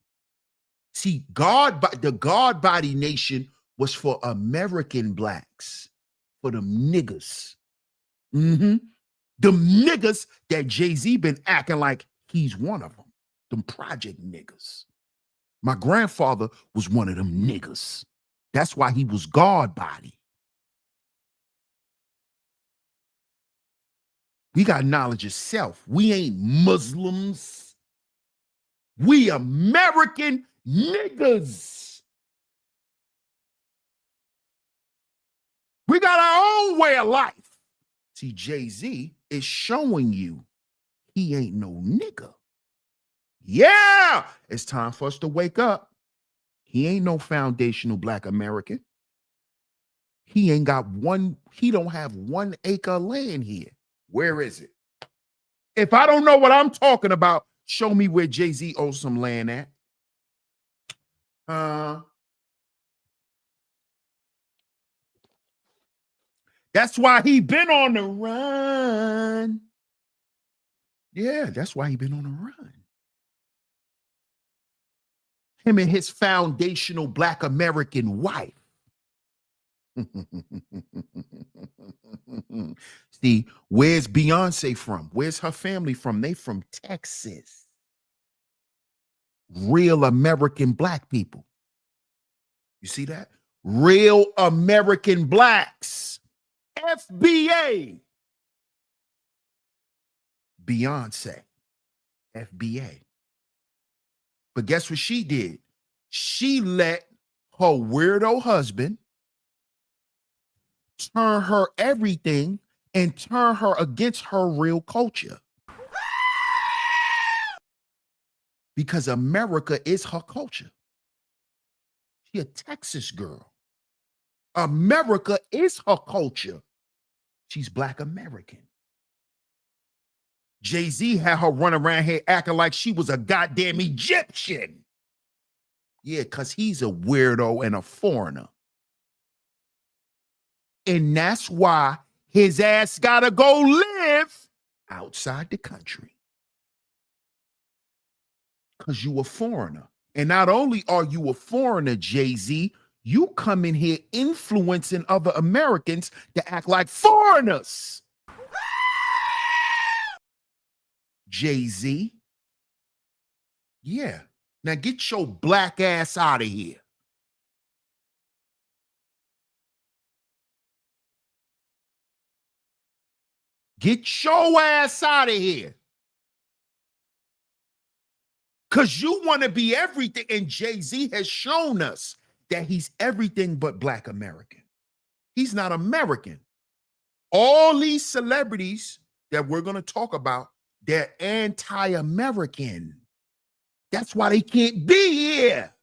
See, the God body nation was for American blacks, for them niggas. Them niggas that Jay-Z been acting like he's one of them. Them project niggas. My grandfather was one of them niggas. That's why he was God body. We got knowledge of self. We ain't Muslims. We American niggas. We got our own way of life. See, Jay-Z is showing you he ain't no nigga. Yeah, it's time for us to wake up. He ain't no foundational black American. He ain't got he don't have 1 acre of land here. Where is it? If I don't know what I'm talking about, show me where Jay-Z owes some land at. That's why he been on the run. Yeah, that's why he been on the run. Him and his foundational black American wife. See, where's Beyonce from? Where's her family from? They from Texas. Real American black people. You see that? Real American blacks. FBA. Beyonce. FBA. But guess what she did? She let her weirdo husband turn her everything and turn her against her real culture. Because America is her culture. She a Texas girl. America is her culture. She's black American. Jay-Z had her run around here acting like she was a goddamn Egyptian. Yeah, because he's a weirdo and a foreigner. And that's why his ass gotta go live outside the country. Because you a foreigner. And not only are you a foreigner, Jay-Z, you come in here influencing other Americans to act like foreigners. Jay-Z. Yeah. Now get your black ass out of here. Get your ass out of here. Because you want to be everything. And Jay-Z has shown us that he's everything but black American. He's not American. All these celebrities that we're going to talk about, they're anti-American. That's why they can't be here.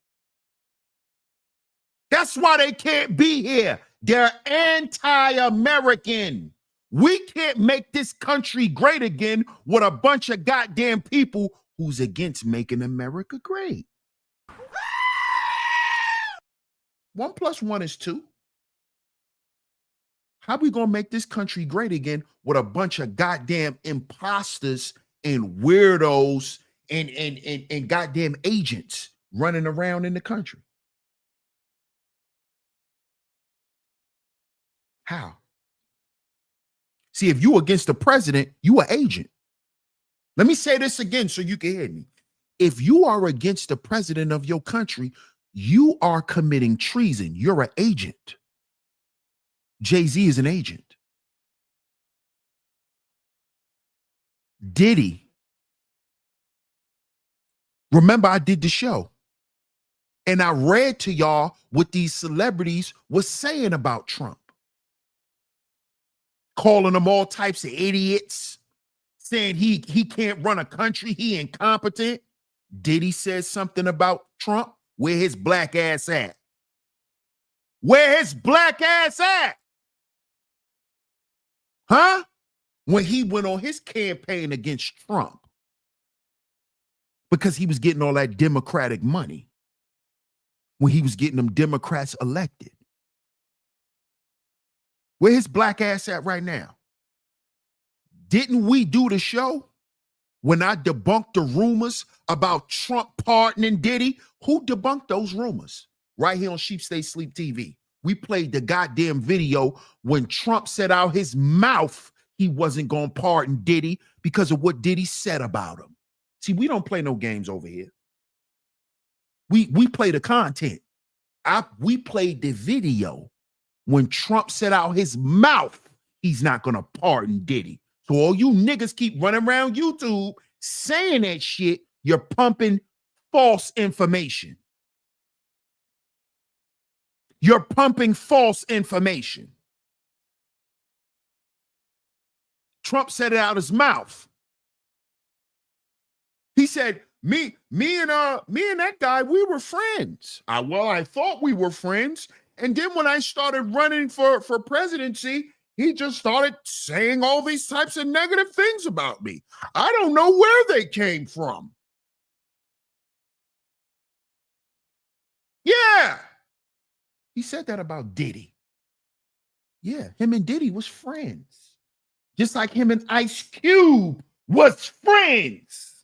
That's why they can't be here. They're anti-American. We can't make this country great again with a bunch of goddamn people who's against making America great. 1 + 1 is 2. How we gonna make this country great again with a bunch of goddamn imposters and weirdos and goddamn agents running around in the country? How? See, if you against the president, you an agent. Let me say this again so you can hear me. If you are against the president of your country, you are committing treason. You're an agent. Jay-Z is an agent. Diddy. Remember, I did the show. And I read to y'all what these celebrities were saying about Trump. Calling them all types of idiots, saying he can't run a country, he incompetent. Diddy said something about Trump. Where his black ass at? Where his black ass at? Huh? When he went on his campaign against Trump because he was getting all that Democratic money, when he was getting them Democrats elected. Where his black ass at right now? Didn't we do the show when I debunked the rumors about Trump pardoning Diddy? Who debunked those rumors? Right here on Sheep Stay Sleep TV. We played the goddamn video when Trump said out his mouth he wasn't going to pardon Diddy because of what Diddy said about him. See, we don't play no games over here. We play the content. We played the video when Trump said out his mouth he's not going to pardon Diddy. So all you niggas keep running around YouTube saying that shit, you're pumping false information. You're pumping false information. Trump said it out his mouth. He said, me and that guy, we were friends. I thought we were friends. And then when I started running for presidency, he just started saying all these types of negative things about me. I don't know where they came from. Yeah. He said that about Diddy. Yeah, him and Diddy was friends. Just like him and Ice Cube was friends.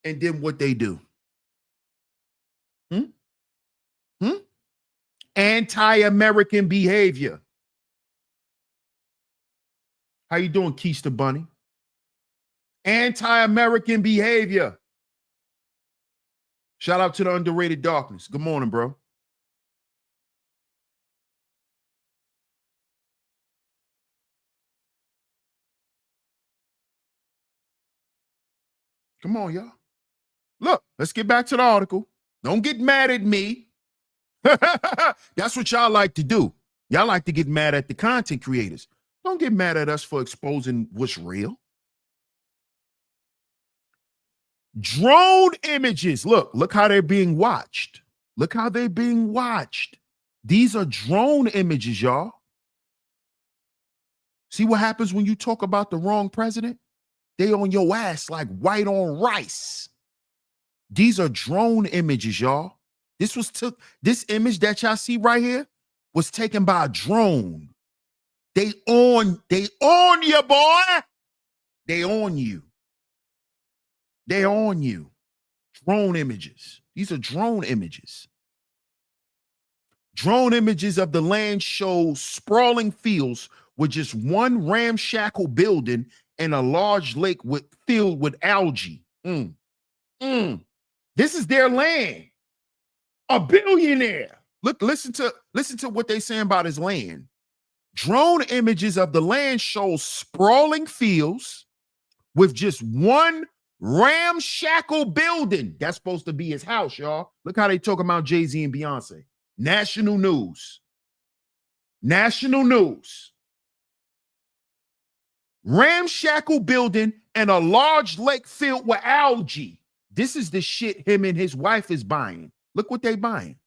And then what they do? Anti-American behavior. How you doing, Keista Bunny? Anti-American behavior. Shout out to the Underrated Darkness. Good morning, bro. Come on, y'all. Look, let's get back to the article. Don't get mad at me. That's what y'all like to do. Y'all like to get mad at the content creators. Don't get mad at us for exposing what's real. Drone images. Look how they're being watched. Look how they're being watched. These are drone images, y'all. See what happens when you talk about the wrong president? They on your ass like white on rice. These are drone images, y'all. This image that y'all see right here was taken by a drone. They on you, boy. They on you. They on you. Drone images. These are drone images. Drone images of the land show sprawling fields with just one ramshackle building and a large lake filled with algae. This is their land. A billionaire. Listen to what they're saying about his land. Drone images of the land show sprawling fields with just one ramshackle building. That's supposed to be his house, y'all. Look how they talk about Jay-Z and Beyonce. National news. National news. Ramshackle building and a large lake filled with algae. This is the shit him and his wife is buying. Look what they buying.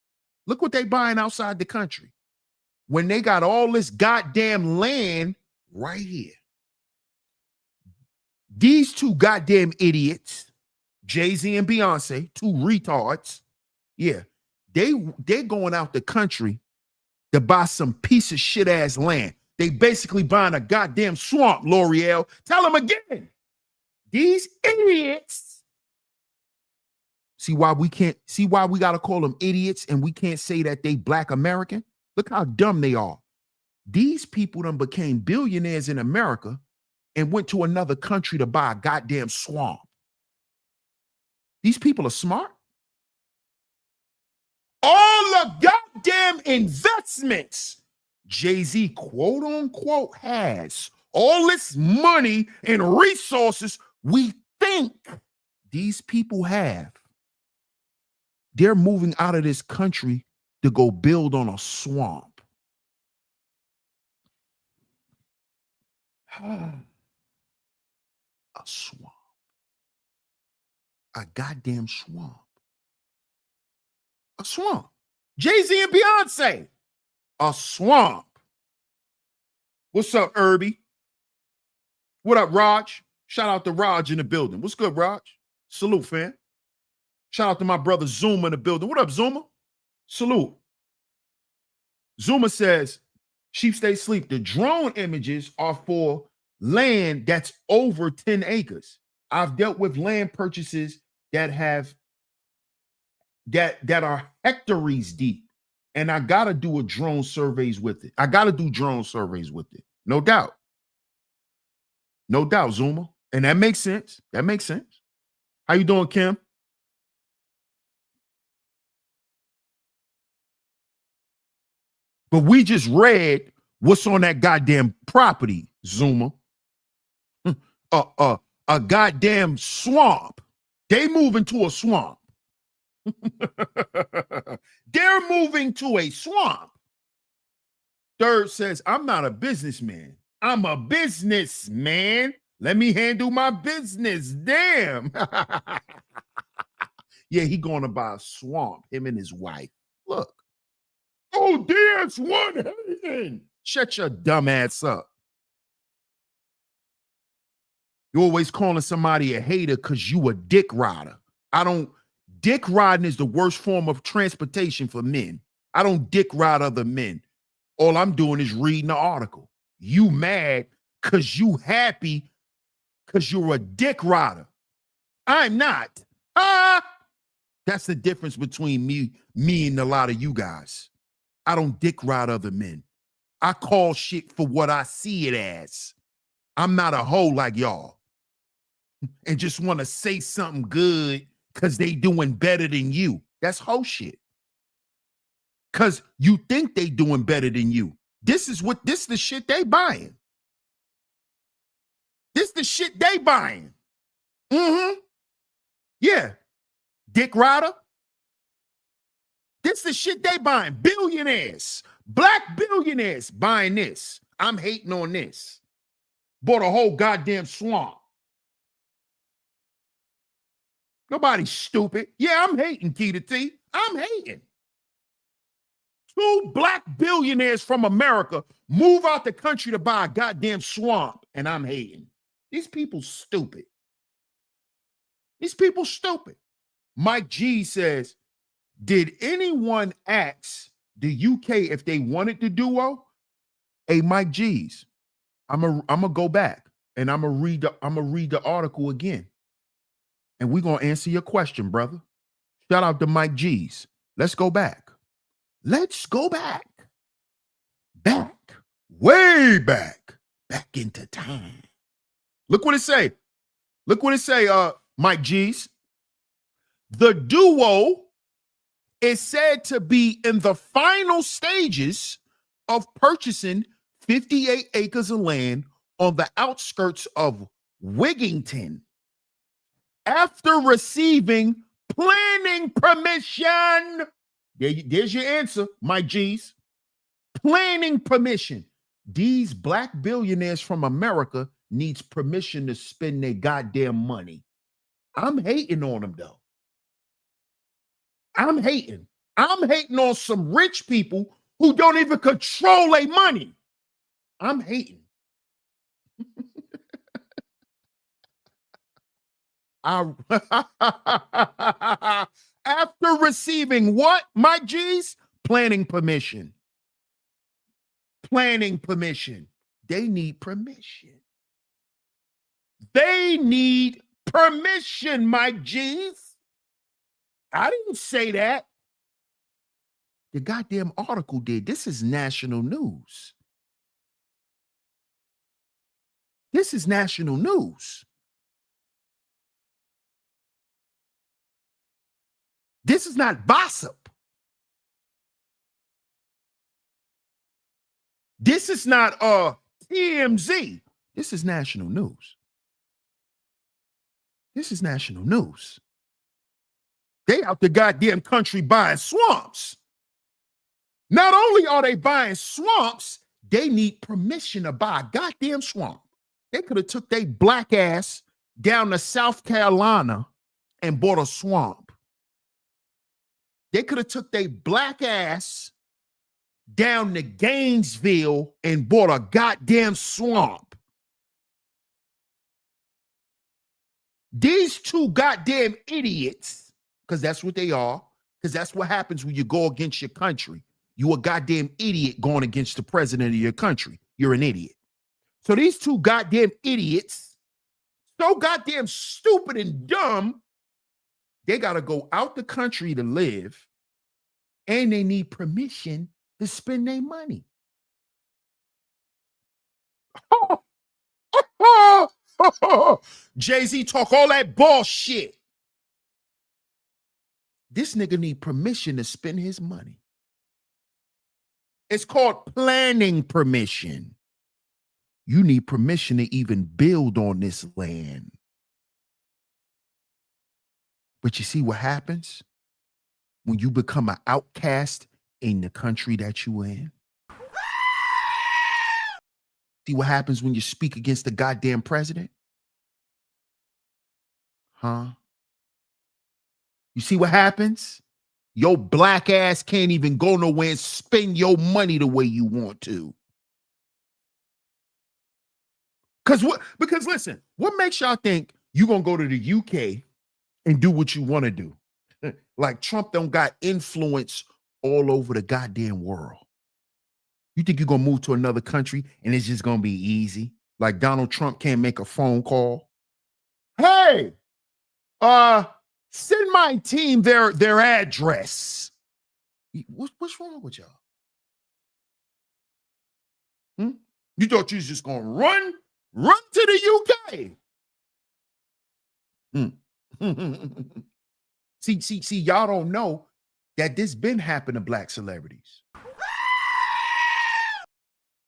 Look what they buying outside the country. When they got all this goddamn land right here. These two goddamn idiots, Jay-Z and Beyonce, two retards, yeah, they going out the country to buy some piece of shit ass land. They basically buying a goddamn swamp, L'Oreal. Tell them again. These idiots. See why we gotta call them idiots and we can't say that they Black American? Look how dumb they are. These people done became billionaires in America and went to another country to buy a goddamn swamp. These people are smart. All the goddamn investments Jay-Z, quote unquote, has all this money and resources we think these people have. They're moving out of this country to go build on a swamp. A swamp. A goddamn swamp. A swamp. Jay-Z and Beyonce. A swamp. What's up, Irby? What up, Raj? Shout out to Raj in the building. What's good, Raj? Salute, fam. Shout out to my brother Zuma in the building. What up, Zuma? Salute. Zuma says, sheep stay sleep. The drone images are for land that's over 10 acres. I've dealt with land purchases that have that are hectares deep. And I gotta do drone surveys with it. No doubt. No doubt, Zuma. And that makes sense. That makes sense. How you doing, Kim? But we just read what's on that goddamn property, Zuma. A goddamn swamp. They moving to a swamp. They're moving to a swamp. Third says, I'm not a businessman. I'm a businessman. Let me handle my business. Damn. Yeah, he going to buy a swamp, him and his wife. Look. Oh, dance one hating. Shut your dumb ass up. You're always calling somebody a hater because you a dick rider. Dick riding is the worst form of transportation for men. I don't dick ride other men. All I'm doing is reading the article. You mad because you happy because you're a dick rider. I'm not. That's the difference between me and a lot of you guys. I don't dick ride other men. I call shit for what I see it as. I'm not a hoe like y'all. And just want to say something good because they doing better than you. That's hoe shit. Because you think they doing better than you. This is the shit they buying. This the shit they buying. Mm-hmm. Yeah. Dick rider. This the shit they buying. Billionaires. Black billionaires buying this. I'm hating on this. Bought a whole goddamn swamp. Nobody's stupid. Yeah, I'm hating, Keita T. I'm hating. 2 black billionaires from America move out the country to buy a goddamn swamp, and I'm hating. These people stupid. These people stupid. Mike G says, did anyone ask the UK if they wanted the duo? Hey, Mike G's, I'm gonna go back and I'm gonna read the article again. And we're gonna answer your question, brother. Shout out to Mike G's. Let's go back. Let's go back. Back. Way back. Back into time. Look what it say. Look what it say, Mike G's. The duo is said to be in the final stages of purchasing 58 acres of land on the outskirts of Wigington after receiving planning permission. There's your answer, Mike G's. Planning permission. These black billionaires from America needs permission to spend their goddamn money. I'm hating on them though. I'm hating. I'm hating on some rich people who don't even control their money. I'm hating. After receiving what, my G's? Planning permission. Planning permission. They need permission. They need permission, my G's. I didn't say that. The goddamn article did. This is national news. This is national news. This is not gossip. This is not TMZ. This is national news. This is national news. They out the goddamn country buying swamps. Not only are they buying swamps, they need permission to buy a goddamn swamp. They could have took their black ass down to South Carolina and bought a swamp. They could have took their black ass down to Gainesville and bought a goddamn swamp. These two goddamn idiots, because that's what they are, because that's what happens when you go against your country. You a goddamn idiot going against the president of your country. You're an idiot. So these two goddamn idiots, so goddamn stupid and dumb, they got to go out the country to live, and they need permission to spend their money. Jay-Z talk all that bullshit. This nigga need permission to spend his money. It's called planning permission. You need permission to even build on this land. But you see what happens when you become an outcast in the country that you in? See what happens when you speak against the goddamn president? Huh? You see what happens? Your black ass can't even go nowhere and spend your money the way you want to. Because listen, what makes y'all think you're gonna go to the UK and do what you want to do? Like Trump don't got influence all over the goddamn world. You think you're gonna move to another country and it's just gonna be easy? Like Donald Trump can't make a phone call. Hey, send my team their address. What's wrong with y'all? You thought you was just gonna run to the UK? See, y'all don't know that this been happening to black celebrities.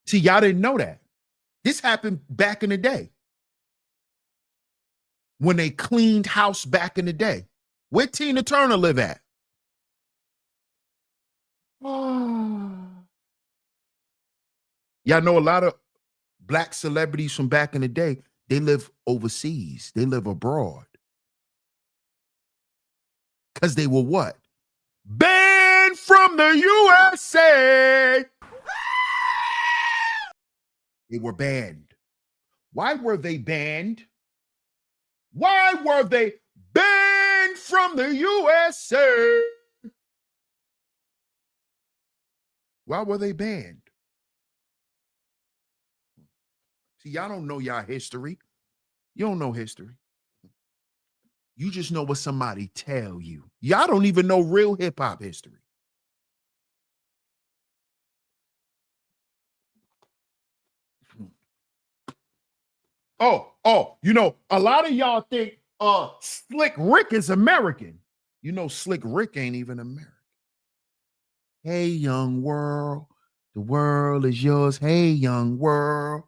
See, y'all didn't know that. This happened back in the day. When they cleaned house back in the day. Where Tina Turner live at? Y'all know a lot of black celebrities from back in the day, they live overseas. They live abroad. Because they were what? Banned from the USA. They were banned. Why were they banned? Why were they banned from the USA? Why were they banned? See, y'all don't know y'all history. You don't know history. You just know what somebody tell you. Y'all don't even know real hip-hop history. You know, a lot of y'all think Slick Rick is American. You know, Slick Rick ain't even American. Hey, young world, the world is yours. Hey, young world.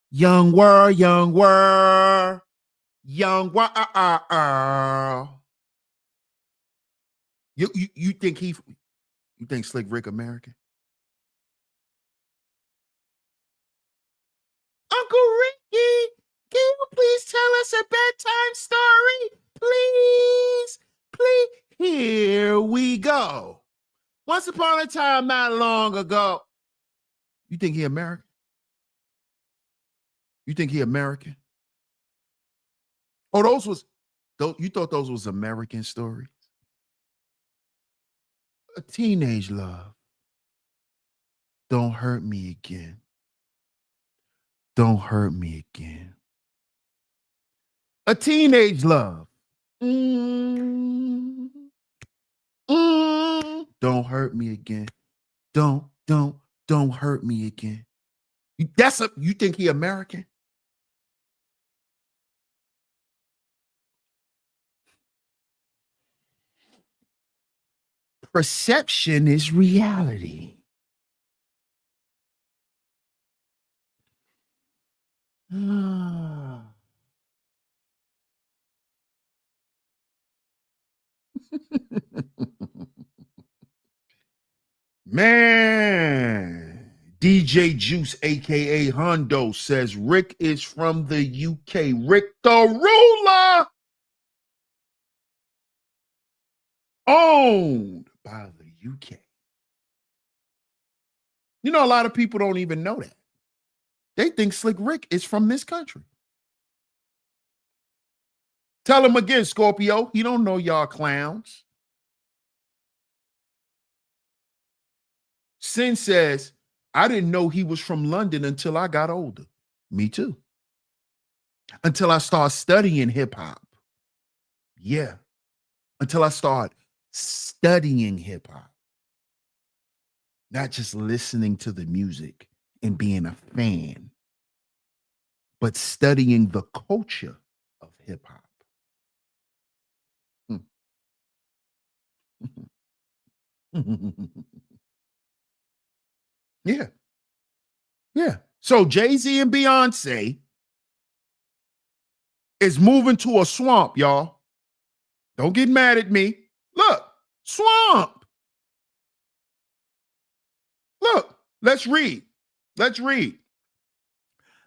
Young world, young world. Young world. You think Slick Rick American? tell us a bedtime story? Please, please. Here we go. Once upon a time, not long ago. You think he American? You think he American? Oh, you thought those was American stories? A teenage love. Don't hurt me again. Don't hurt me again. A teenage love. Don't hurt me again. Don't hurt me again. You think he American? Perception is reality. Man, DJ Juice, aka Hondo, says Rick is from the UK. Rick the ruler, owned by the UK. You know, a lot of people don't even know that. They think Slick Rick is from this country. Tell him again, Scorpio. He don't know y'all clowns. Sin says, I didn't know he was from London until I got older. Me too. Until I started studying hip hop. Yeah. Until I started studying hip hop. Not just listening to the music and being a fan, but studying the culture of hip hop. Yeah. Yeah. So Jay-Z and Beyonce is moving to a swamp, y'all. Don't get mad at me. Look, swamp. Look, let's read. Let's read.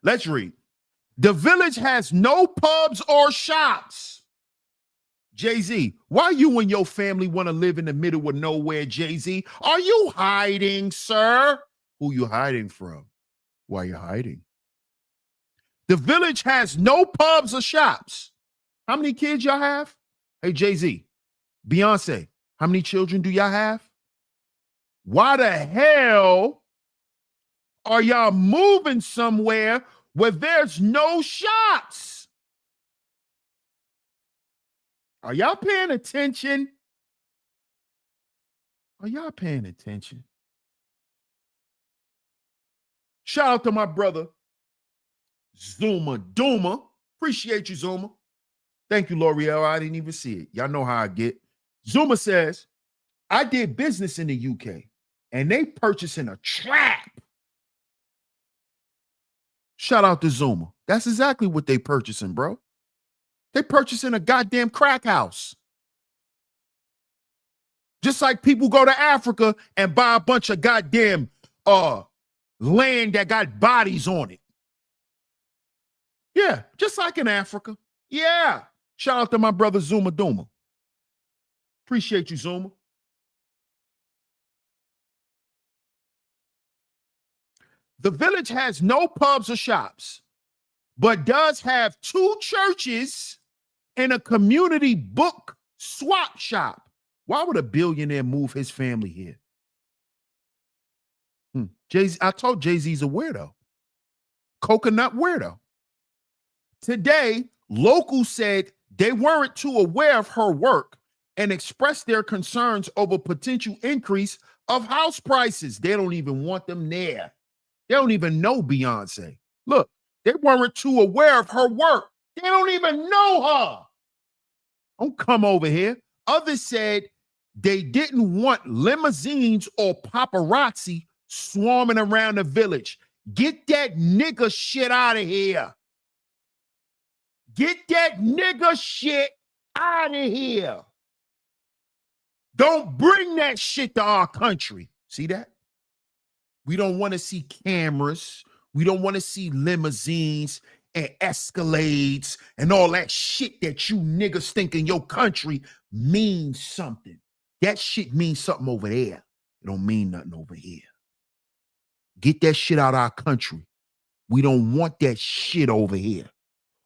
The village has no pubs or shops. Jay-Z, why you and your family want to live in the middle of nowhere, Jay-Z? Are you hiding, sir? Who you hiding from? Why you hiding? The village has no pubs or shops. How many kids y'all have? Hey, Jay-Z, Beyonce, how many children do y'all have? Why the hell are y'all moving somewhere where there's no shops? Are y'all paying attention? Are y'all paying attention? Shout out to my brother, Zuma Duma. Appreciate you, Zuma. Thank you, L'Oreal. I didn't even see it. Y'all know how I get. Zuma says, I did business in the UK, and they purchasing a trap. Shout out to Zuma. That's exactly what they purchasing, bro. They purchasing a goddamn crack house. Just like people go to Africa and buy a bunch of goddamn land that got bodies on it. Yeah, just like in Africa. Yeah. Shout out to my brother Zuma Duma. Appreciate you, Zuma. The village has no pubs or shops, but does have 2 churches and a community book swap shop. Why would a billionaire move his family here? Jay-Z, I told Jay-Z's a weirdo. Coconut weirdo. Today, locals said they weren't too aware of her work and expressed their concerns over potential increase of house prices. They don't even want them there. They don't even know Beyonce. Look, they weren't too aware of her work. They don't even know her. Don't come over here. Others said they didn't want limousines or paparazzi swarming around the village. Get that nigga shit out of here. Get that nigga shit out of here. Don't bring that shit to our country. See that? We don't want to see cameras. We don't want to see limousines and escalades and all that shit that you niggas think in your country means something. That shit means something over there. It don't mean nothing over here. Get that shit out of our country. We don't want that shit over here.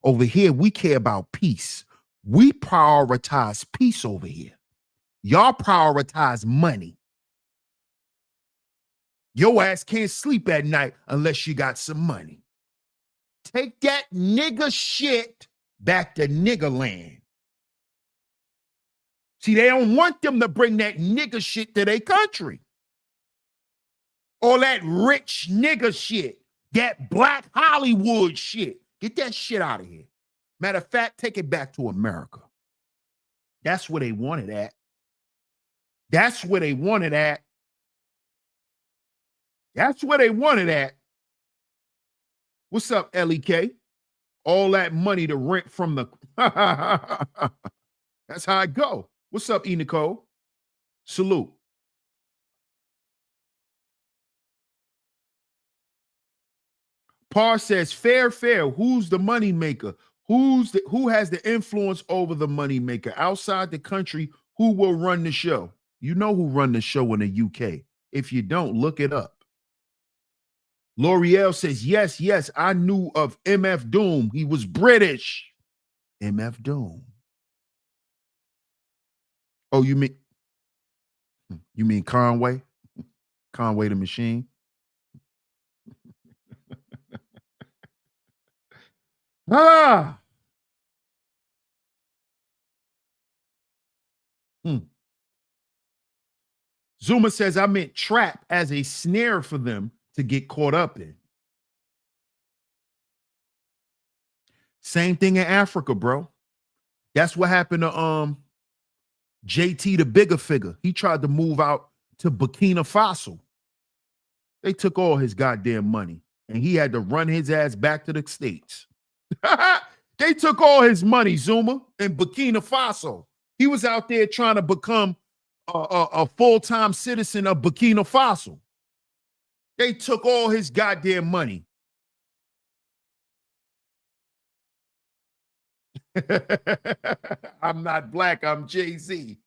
Over here, we care about peace. We prioritize peace over here. Y'all prioritize money. Your ass can't sleep at night unless you got some money. Take that nigga shit back to nigga land. See, they don't want them to bring that nigga shit to their country. All that rich nigga shit, that black Hollywood shit. Get that shit out of here. Matter of fact, take it back to America. That's where they wanted at. That's where they wanted at. That's where they wanted at. What's up, LEK? All that money to rent from the... That's how I go. What's up, E. Nicole? Salute. Parr says, fair. Who's the money maker? Who has the influence over the money maker? Outside the country, who will run the show? You know who run the show in the UK. If you don't, look it up. L'Oreal says, yes, I knew of MF Doom. He was British. MF Doom. Oh, you mean Conway? Conway the Machine? Zuma says, I meant trap as a snare for them to get caught up in. Same thing in Africa, bro. That's what happened to JT, the bigger figure. He tried to move out to Burkina Faso. They took all his goddamn money, and he had to run his ass back to the States. They took all his money, Zuma, in Burkina Faso. He was out there trying to become a full-time citizen of Burkina Faso. They took all his goddamn money. I'm not black, I'm Jay-Z.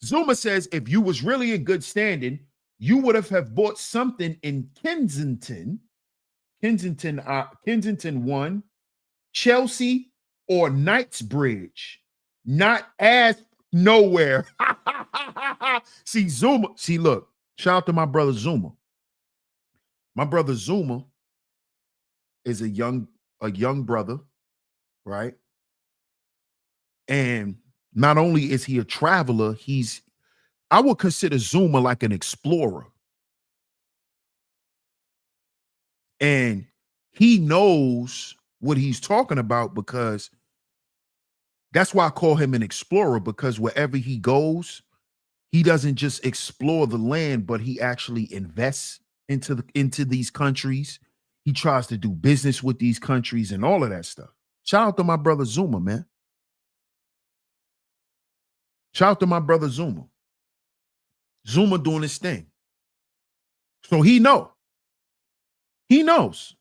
Zuma says, if you was really in good standing, you would have bought something in Kensington 1, Chelsea, or Knightsbridge. Not as nowhere. See, Zuma. See, look, shout out to my brother Zuma. My brother Zuma is a young brother, right? And not only is he a traveler, I would consider Zuma like an explorer. And he knows what he's talking about, because that's why I call him an explorer, because wherever he goes, he doesn't just explore the land, but he actually invests into these countries. He tries to do business with these countries and all of that stuff. Shout out to my brother Zuma, man. Shout out to my brother Zuma. Zuma doing his thing. So he knows. He knows.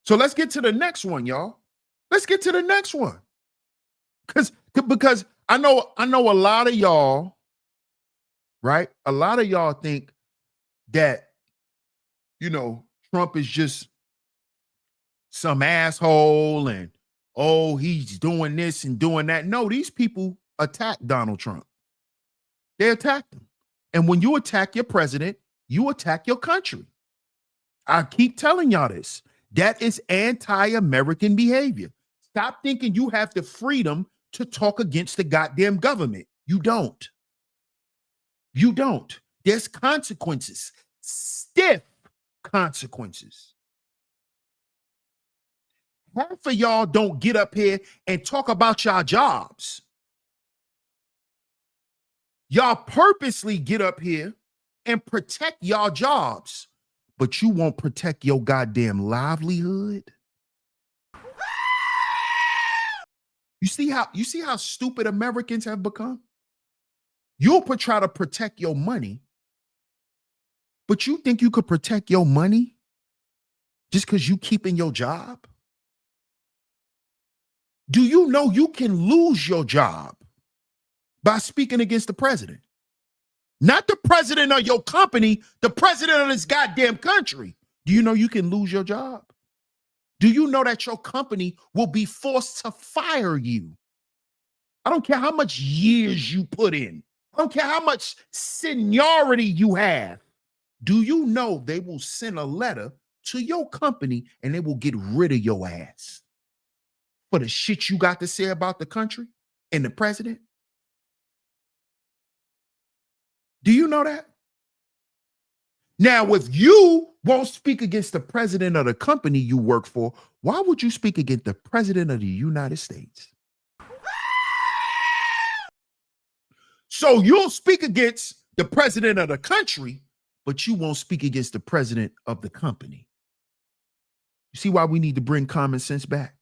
So let's get to the next one, y'all. Let's get to the next one. Because I know a lot of y'all, right? A lot of y'all think that, Trump is just some asshole and, oh, he's doing this and doing that. No, these people attacked Donald Trump. They attacked him. And when you attack your president, you attack your country. I keep telling y'all this. That is anti-American behavior. Stop thinking you have the freedom to talk against the goddamn government. You don't. You don't. There's consequences. Stiff consequences. Half of y'all don't get up here and talk about y'all jobs. Y'all purposely get up here and protect y'all jobs, but you won't protect your goddamn livelihood. You see how stupid Americans have become? You'll try to protect your money, But you think you could protect your money just because you keeping your job? Do you know you can lose your job by speaking against the president? Not the president of your company, the president of this goddamn country. Do you know you can lose your job? Do you know that your company will be forced to fire you? I don't care how much years you put in. I don't care how much seniority you have. Do you know they will send a letter to your company and they will get rid of your ass for the shit you got to say about the country and the president? Do you know that? Now, if you won't speak against the president of the company you work for, why would you speak against the president of the United States? So you'll speak against the president of the country, but you won't speak against the president of the company. You see why we need to bring common sense back?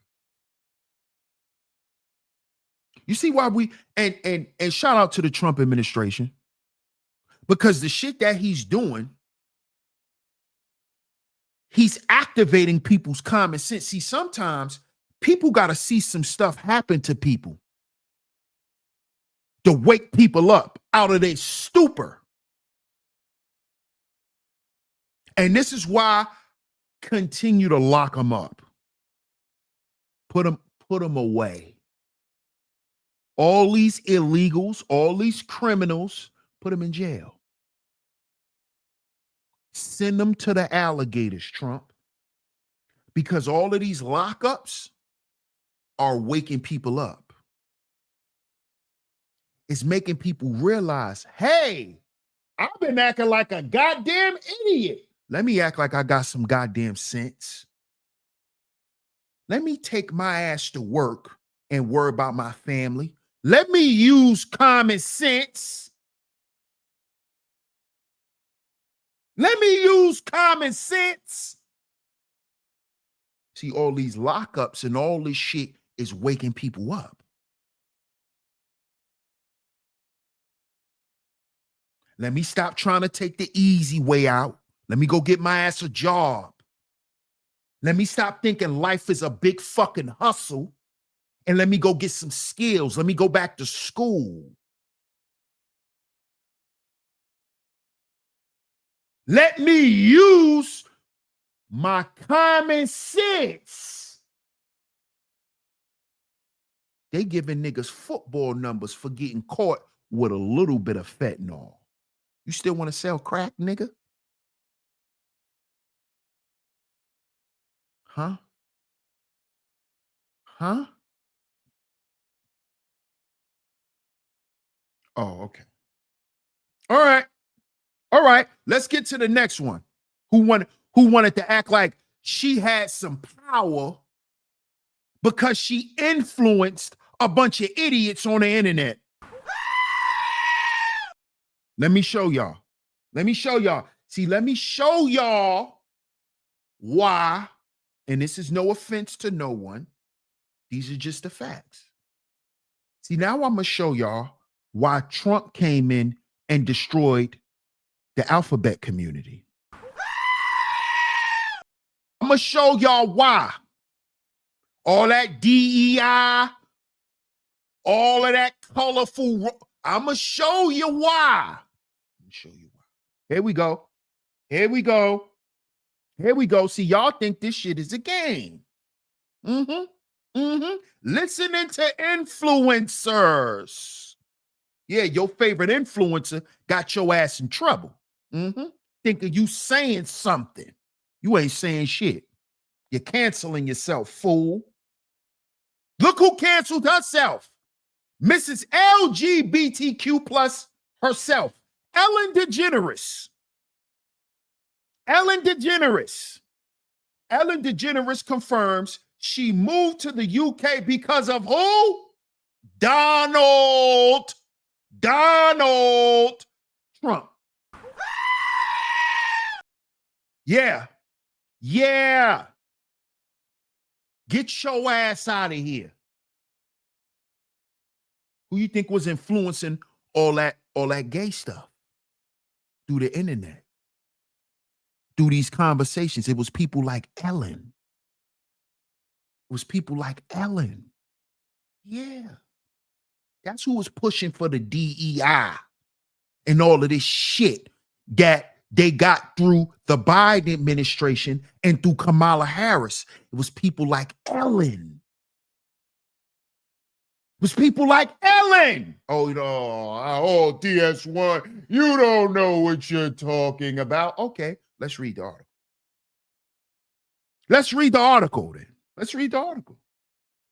You see why and shout out to the Trump administration, because the shit that he's doing, he's activating people's common sense. See, sometimes people got to see some stuff happen to people to wake people up out of their stupor. And this is why continue to lock them up. Put them away. All these illegals, all these criminals, put them in jail. Send them to the alligators, Trump. Because all of these lockups are waking people up. It's making people realize, hey, I've been acting like a goddamn idiot. Let me act like I got some goddamn sense. Let me take my ass to work and worry about my family. Let me use common sense. Let me use common sense. See, all these lockups and all this shit is waking people up. Let me stop trying to take the easy way out. Let me go get my ass a job. Let me stop thinking life is a big fucking hustle. And let me go get some skills. Let me go back to school. Let me use my common sense. They giving niggas football numbers for getting caught with a little bit of fentanyl. You still want to sell crack, nigga? Huh? Huh? Oh, okay. All right. All right. Let's get to the next one. Who wanted to act like she had some power because she influenced a bunch of idiots on the internet. Let me show y'all. Let me show y'all. See, let me show y'all why, and this is no offense to no one. These are just the facts. See, now I'm going to show y'all why Trump came in and destroyed the alphabet community. I'm going to show y'all why. All that DEI, all of that colorful, I'm going to show you why. Let me show you why. Here we go. Here we go. Here we go. See, y'all think this shit is a game. Listening to influencers. Yeah, your favorite influencer got your ass in trouble. Thinking you saying something. You ain't saying shit. You're canceling yourself, fool. Look who canceled herself. Mrs. LGBTQ plus herself. Ellen DeGeneres. Ellen DeGeneres. Ellen DeGeneres confirms she moved to the UK because of who? Donald Trump. Yeah. Get your ass out of here. Who you think was influencing all that gay stuff through the internet? through these conversations. It was people like Ellen. It was people like Ellen. Yeah. That's who was pushing for the DEI and all of this shit that they got through the Biden administration and through Kamala Harris. It was people like Ellen. It was people like Ellen. Oh, DS1, you don't know what you're talking about. Okay, let's read the article. Let's read the article then. Let's read the article.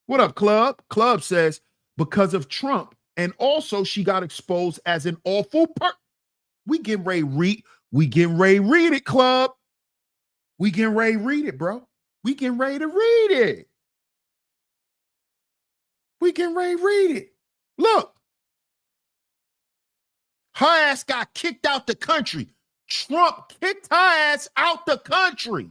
What up, Club? Club says, because of Trump, and also she got exposed as an awful person. We getting ready to read it, Club. We getting ready to read it, bro. We getting ready to read it. We getting ready to read it. Look. Her ass got kicked out the country. Trump kicked her ass out the country.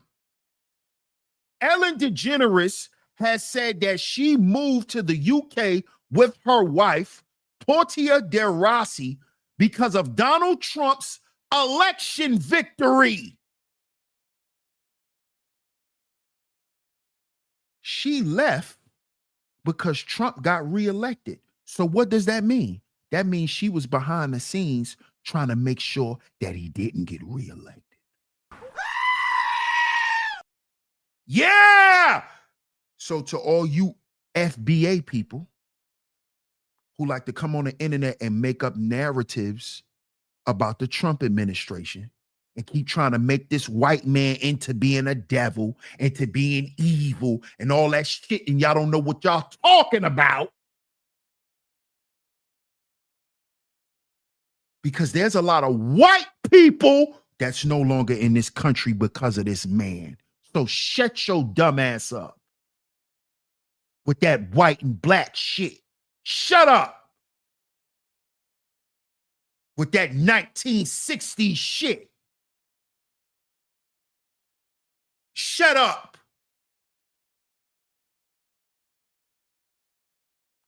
Ellen DeGeneres has said that she moved to the UK with her wife, Portia de Rossi, because of Donald Trump's election victory. She left because Trump got reelected. So what does that mean? That means she was behind the scenes trying to make sure that he didn't get reelected. Yeah! So to all you FBA people who like to come on the internet and make up narratives about the Trump administration and keep trying to make this white man into being a devil, into being evil and all that shit, and y'all don't know what y'all talking about. Because there's a lot of white people that's no longer in this country because of this man. So shut your dumb ass up with that white and black shit. Shut up with that 1960s shit. Shut up.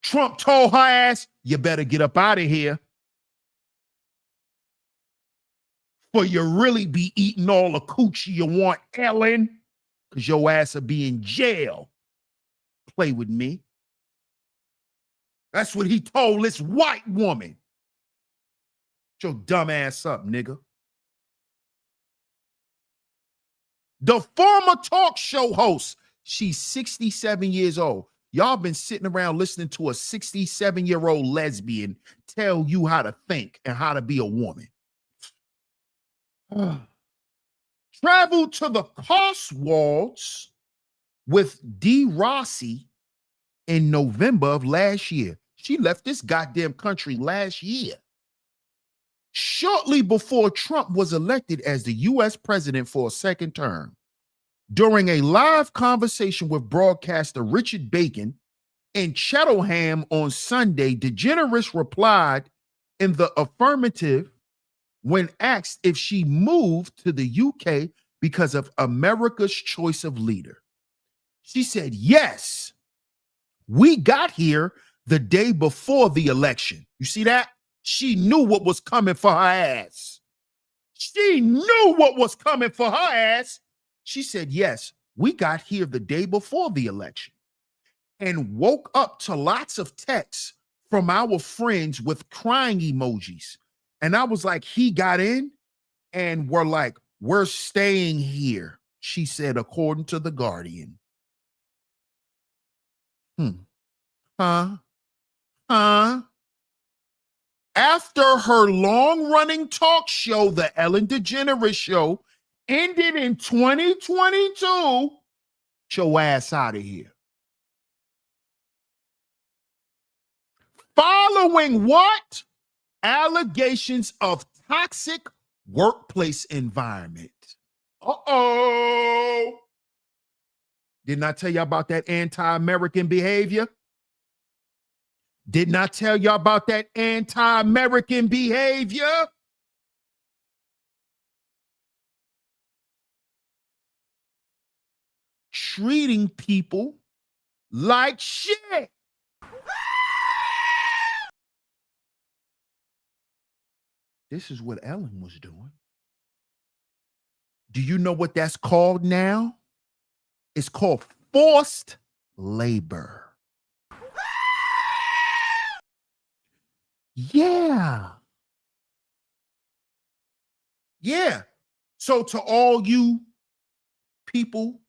Trump told her ass, you better get up out of here, for you really be eating all the coochie you want, Ellen, because your ass will be in jail. Play with me. That's what he told this white woman. Shut your dumb ass up, nigga. The former talk show host, she's 67 years old. Y'all been sitting around listening to a 67-year-old lesbian tell you how to think and how to be a woman. Traveled to the Cotswolds with D. Rossi in November of last year. She left this goddamn country last year. Shortly before Trump was elected as the U.S. president for a second term. During a live conversation with broadcaster Richard Bacon in Cheltenham on Sunday, DeGeneres replied in the affirmative when asked if she moved to the UK because of America's choice of leader. She said, yes, we got here the day before the election. You see that? She knew what was coming for her ass. She knew what was coming for her ass. She said, yes, we got here the day before the election and woke up to lots of texts from our friends with crying emojis. And I was like, he got in and we're like, we're staying here, she said, according to The Guardian. After her long-running talk show, The Ellen DeGeneres Show, ended in 2022, get your ass out of here. Following what? Allegations of toxic workplace environment. Uh-oh. Didn't I tell you about that anti-American behavior? Didn't I tell you about that anti-American behavior? Treating people like shit. This is what Ellen was doing. Do you know what that's called now? It's called forced labor. Yeah. Yeah. So to all you people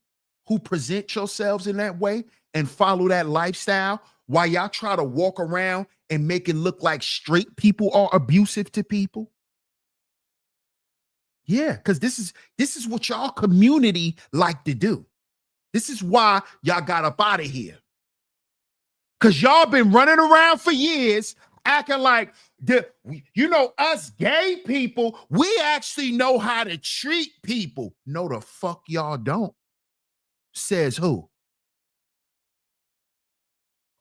who present yourselves in that way and follow that lifestyle, while y'all try to walk around and make it look like straight people are abusive to people. Yeah, because this is what y'all community like to do. This is why y'all got up out of here. Because y'all been running around for years acting like us gay people, we actually know how to treat people. No, the fuck y'all don't. Says who?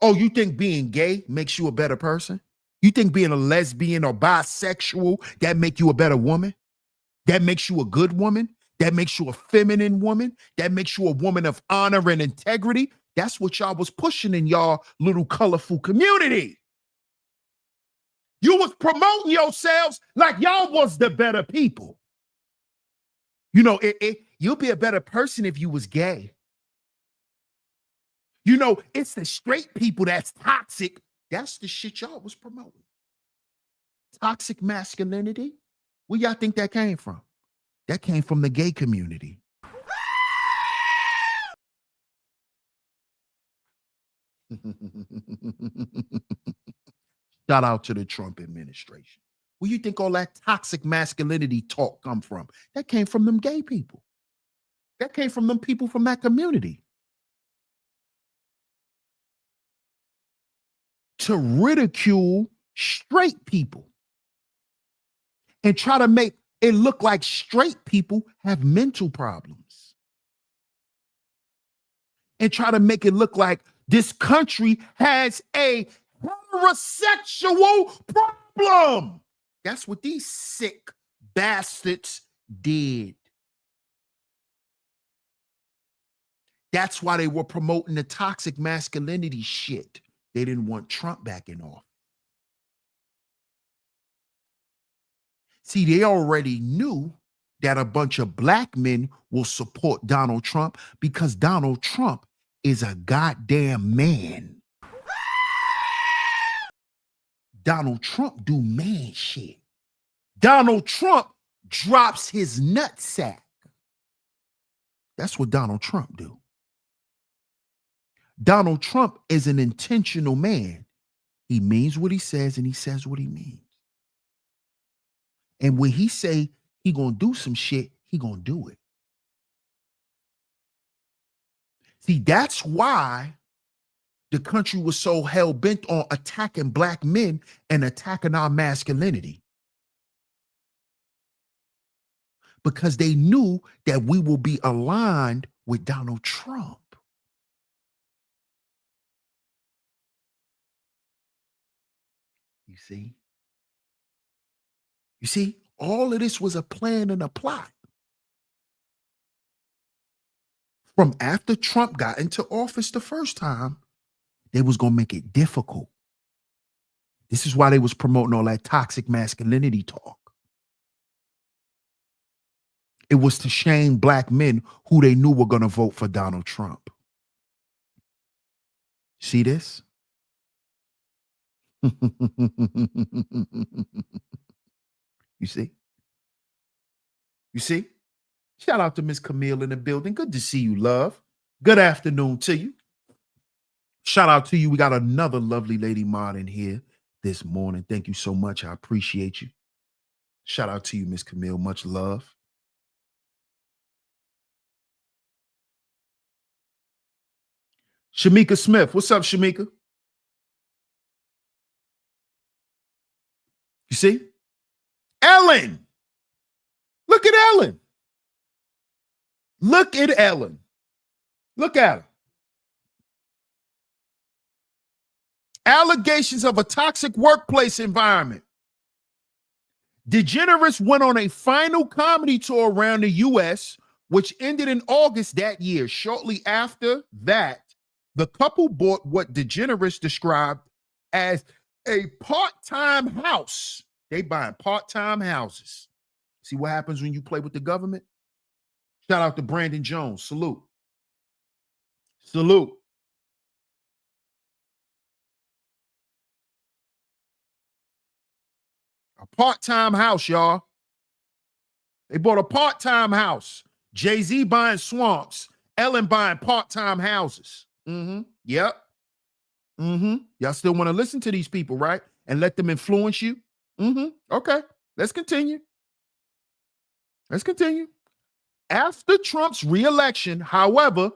Oh, you think being gay makes you a better person? You think being a lesbian or bisexual, that make you a better woman? That makes you a good woman? That makes you a feminine woman? That makes you a woman of honor and integrity? That's what y'all was pushing in y'all little colorful community. You was promoting yourselves like y'all was the better people. You'll be a better person if you was gay. It's the straight people that's toxic. That's the shit y'all was promoting. Toxic masculinity. Where y'all think that came from? That came from the gay community. Shout out to the Trump administration. Where you think all that toxic masculinity talk come from? That came from them gay people. That came from them people from that community. To ridicule straight people and try to make it look like straight people have mental problems and try to make it look like this country has a heterosexual problem. That's what these sick bastards did. That's why they were promoting the toxic masculinity shit. They didn't want Trump back in office. See, they already knew that a bunch of black men will support Donald Trump because Donald Trump is a goddamn man. Donald Trump do man shit. Donald Trump drops his nutsack. That's what Donald Trump do. Donald Trump is an intentional man. He means what he says and he says what he means. And when he say he gonna do some shit, he gonna do it. See, that's why the country was so hell-bent on attacking black men and attacking our masculinity. Because they knew that we will be aligned with Donald Trump. You see? You see, all of this was a plan and a plot. From after Trump got into office the first time, they was going to make it difficult. This is why they was promoting all that toxic masculinity talk. It was to shame black men who they knew were going to vote for Donald Trump. See this? You see? You see? Shout out to Miss Camille in the building. Good to see you, love. Good afternoon to you. Shout out to you. We got another lovely lady mod in here this morning. Thank you so much. I appreciate you. Shout out to you, Miss Camille. Much love. Shamika Smith. What's up, Shamika? You see? Ellen. Look at Ellen. Look at Ellen. Look at her. Allegations of a toxic workplace environment. DeGeneres went on a final comedy tour around the U.S., which ended in August that year. Shortly after that, the couple bought what DeGeneres described as a part-time house. They buying part-time houses. See what happens when you play with the government? Shout out to Brandon Jones. Salute. Salute. A part-time house, y'all. They bought a part-time house. Jay-Z buying swamps. Ellen buying part-time houses. Yep. Y'all still want to listen to these people, right? And let them influence you? Okay. Let's continue. After Trump's re-election, however,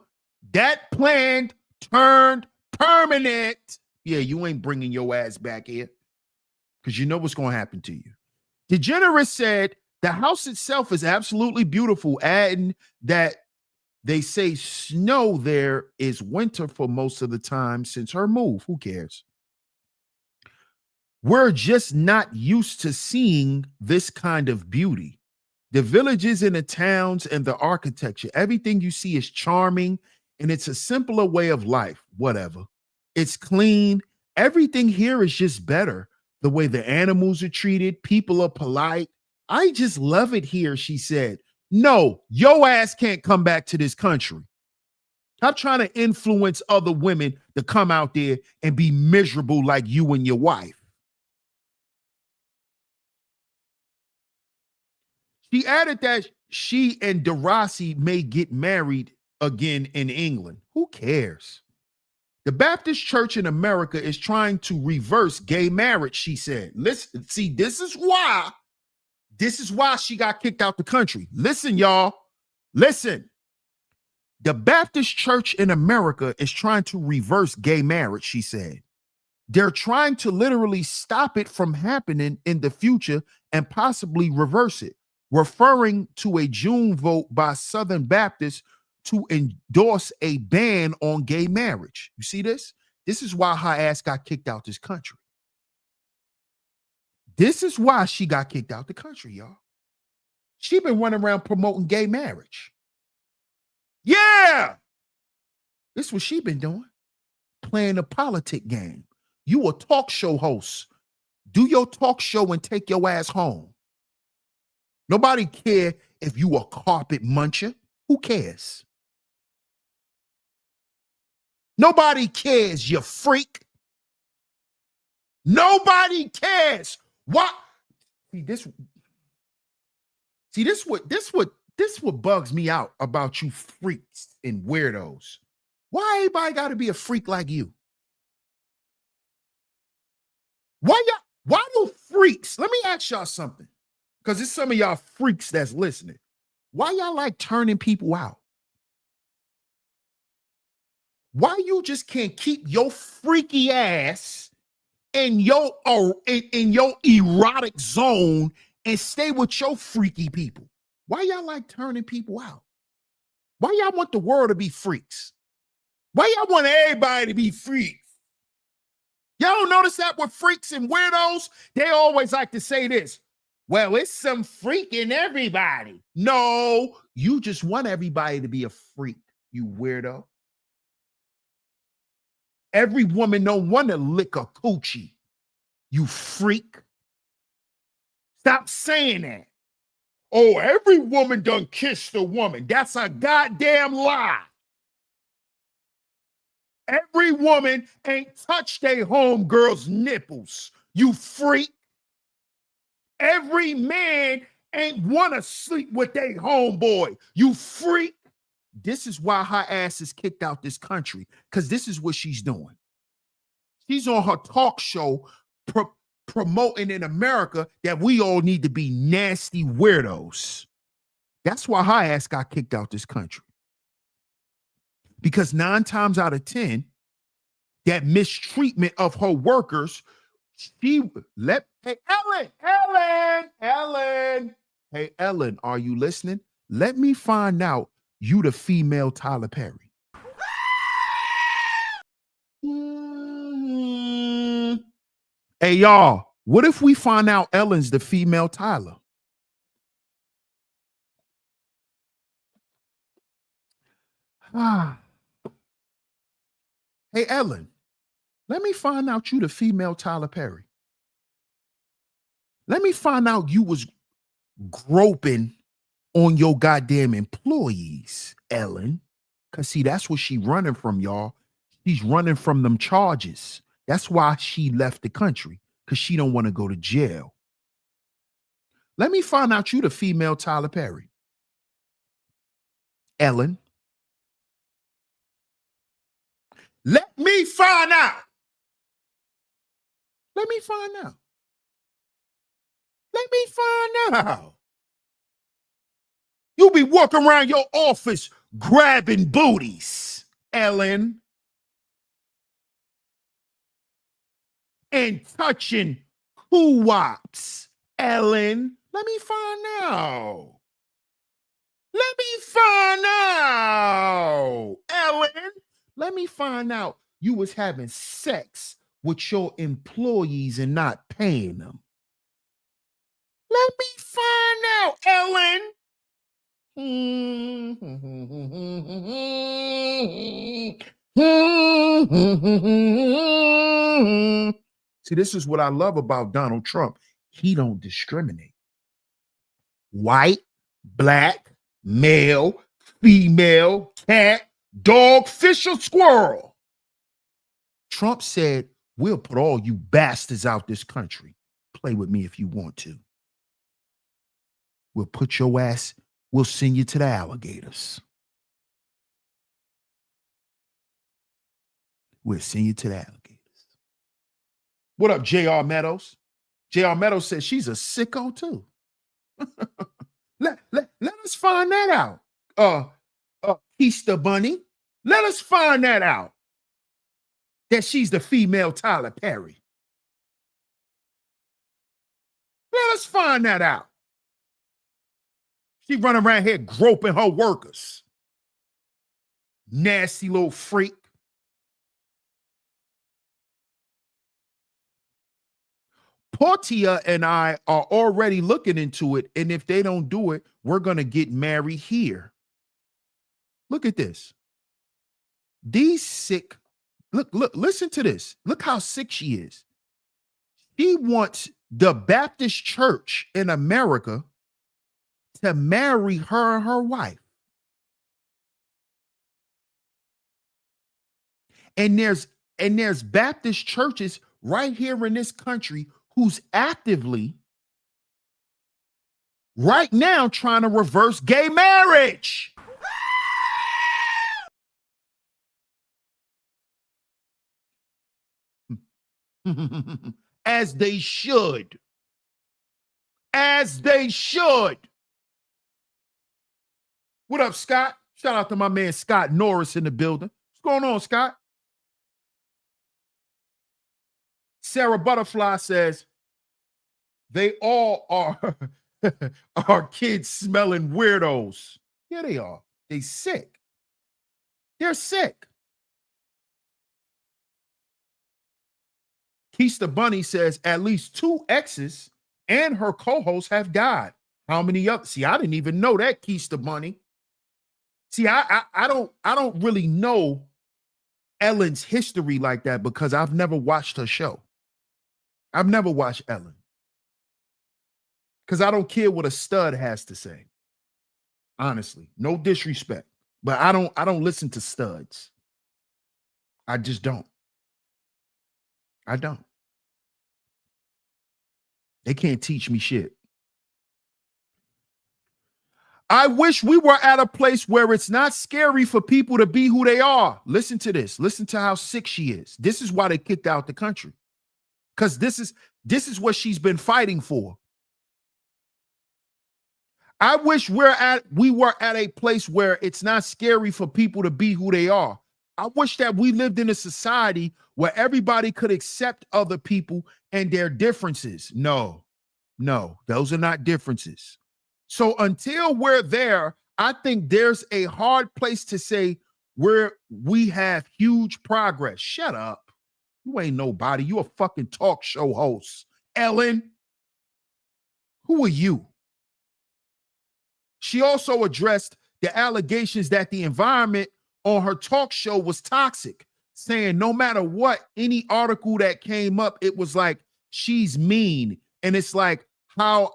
that plan turned permanent. Yeah, you ain't bringing your ass back here because you know what's going to happen to you. DeGeneres said the house itself is absolutely beautiful, adding that they say snow there is winter for most of the time since her move. Who cares? We're just not used to seeing this kind of beauty. The villages and the towns and the architecture, everything you see is charming and it's a simpler way of life. Whatever. It's clean. Everything here is just better. The way the animals are treated, people are polite. I just love it here, she said. No, your ass can't come back to this country. Stop trying to influence other women to come out there and be miserable like you and your wife. She added that she and DeRossi may get married again in England. Who cares? The Baptist Church in America is trying to reverse gay marriage, she said. Listen, see, this is why she got kicked out the country. Listen, y'all. Listen. The Baptist Church in America is trying to reverse gay marriage, she said. They're trying to literally stop it from happening in the future and possibly reverse it, referring to a June vote by Southern Baptists to endorse a ban on gay marriage. You see this? This is why her ass got kicked out this country. This is why she got kicked out the country, y'all. She been running around promoting gay marriage. Yeah. This is what she been doing. Playing a politic game. You a talk show host. Do your talk show and take your ass home. Nobody care if you a carpet muncher. Who cares? Nobody cares, you freak. Nobody cares. What? This what bugs me out about you freaks and weirdos. Why everybody got to be a freak like you? Why do freaks? Let me ask y'all something. Because it's some of y'all freaks that's listening. Why y'all like turning people out? Why you just can't keep your freaky ass in your erotic zone and stay with your freaky people? Why y'all like turning people out? Why y'all want the world to be freaks? Why y'all want everybody to be freaks? Y'all don't notice that with freaks and weirdos? They always like to say this. Well, it's some freak in everybody. No, you just want everybody to be a freak, you weirdo. Every woman don't want to lick a coochie, you freak. Stop saying that. Oh, every woman done kissed a woman. That's a goddamn lie. Every woman ain't touched a homegirl's nipples, you freak. Every man ain't want to sleep with their homeboy, you freak. This is why her ass is kicked out this country, because this is what she's doing. She's on her talk show promoting in America that we all need to be nasty weirdos. That's why her ass got kicked out this country. Because 9 times out of 10, that mistreatment of her workers, hey, Ellen, are you listening? Let me find out you the female Tyler Perry. Hey, y'all, what if we find out Ellen's the female Tyler? Hey, Ellen, let me find out you the female Tyler Perry. Let me find out you was groping on your goddamn employees, Ellen. Because, see, that's what she running from, y'all. She's running from them charges. That's why she left the country, because she don't want to go to jail. Let me find out you the female Tyler Perry. Ellen. Let me find out. Let me find out. Let me find out. You be walking around your office grabbing booties, Ellen, and touching hoo-wops, Ellen. Let me find out. Let me find out, Ellen. Let me find out you was having sex with your employees and not paying them. Let me find out, Ellen. See, this is what I love about Donald Trump. He don't discriminate. White, black, male, female, cat, dog, fish, or squirrel. Trump said, we'll put all you bastards out this country. Play with me if you want to. We'll put your ass, we'll send you to the alligators. We'll send you to the alligators. What up, J.R. Meadows? J.R. Meadows says she's a sicko too. let us find that out. Easter Bunny. Let us find that out. That she's the female Tyler Perry. Let us find that out. She running around here groping her workers. Nasty little freak. Portia and I are already looking into it, and if they don't do it, we're going to get married here. Look at this. These sick, look, listen to this. Look how sick she is. She wants the Baptist church in America to marry her and her wife. And there's Baptist churches right here in this country who's actively right now trying to reverse gay marriage. As they should. As they should. What up, Scott? Shout out to my man Scott Norris in the building. What's going on, Scott? Sarah Butterfly says, they all are kids smelling weirdos. Yeah, they are. They sick. They're sick. Keista Bunny says at least 2 exes and her co-hosts have died. How many others? See, I didn't even know that, Keista Bunny. See, I don't really know Ellen's history like that because I've never watched her show. I've never watched Ellen. Because I don't care what a stud has to say. Honestly, no disrespect. But I don't listen to studs. I just don't. I don't. They can't teach me shit. I wish we were at a place where it's not scary for people to be who they are. Listen to this. Listen to how sick she is. This is why they kicked out the country. Because this is what she's been fighting for. I wish we were at a place where it's not scary for people to be who they are. I wish that we lived in a society where everybody could accept other people and their differences. No, those are not differences. So until we're there, I think there's a hard place to say where we have huge progress. Shut up. You ain't nobody. You a fucking talk show host. Ellen, who are you? She also addressed the allegations that the environment on her talk show was toxic, saying no matter what, any article that came up, it was like, she's mean. And it's like, how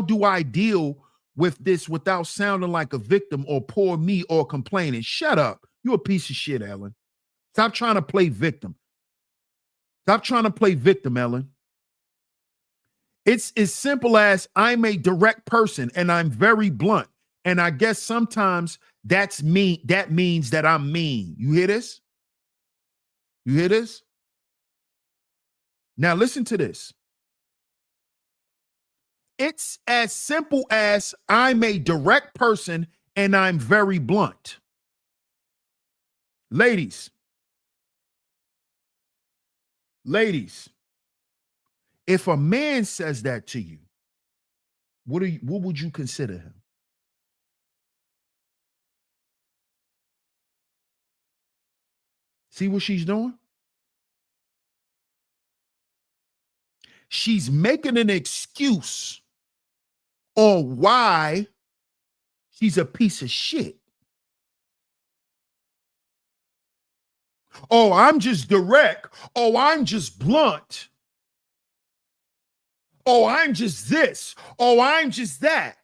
do I deal with this without sounding like a victim or poor me or complaining. Shut up. You a piece of shit, Ellen. Stop trying to play victim. Stop trying to play victim, Ellen. It's as simple as I'm a direct person and I'm very blunt. And I guess sometimes that's me. That means that I'm mean. You hear this? You hear this? Now listen to this. It's as simple as I'm a direct person and I'm very blunt. Ladies, if a man says that to you, what would you consider him? See what she's doing? She's making an excuse on why she's a piece of shit. Oh, I'm just direct. Oh, I'm just blunt. Oh, I'm just this. Oh, I'm just that.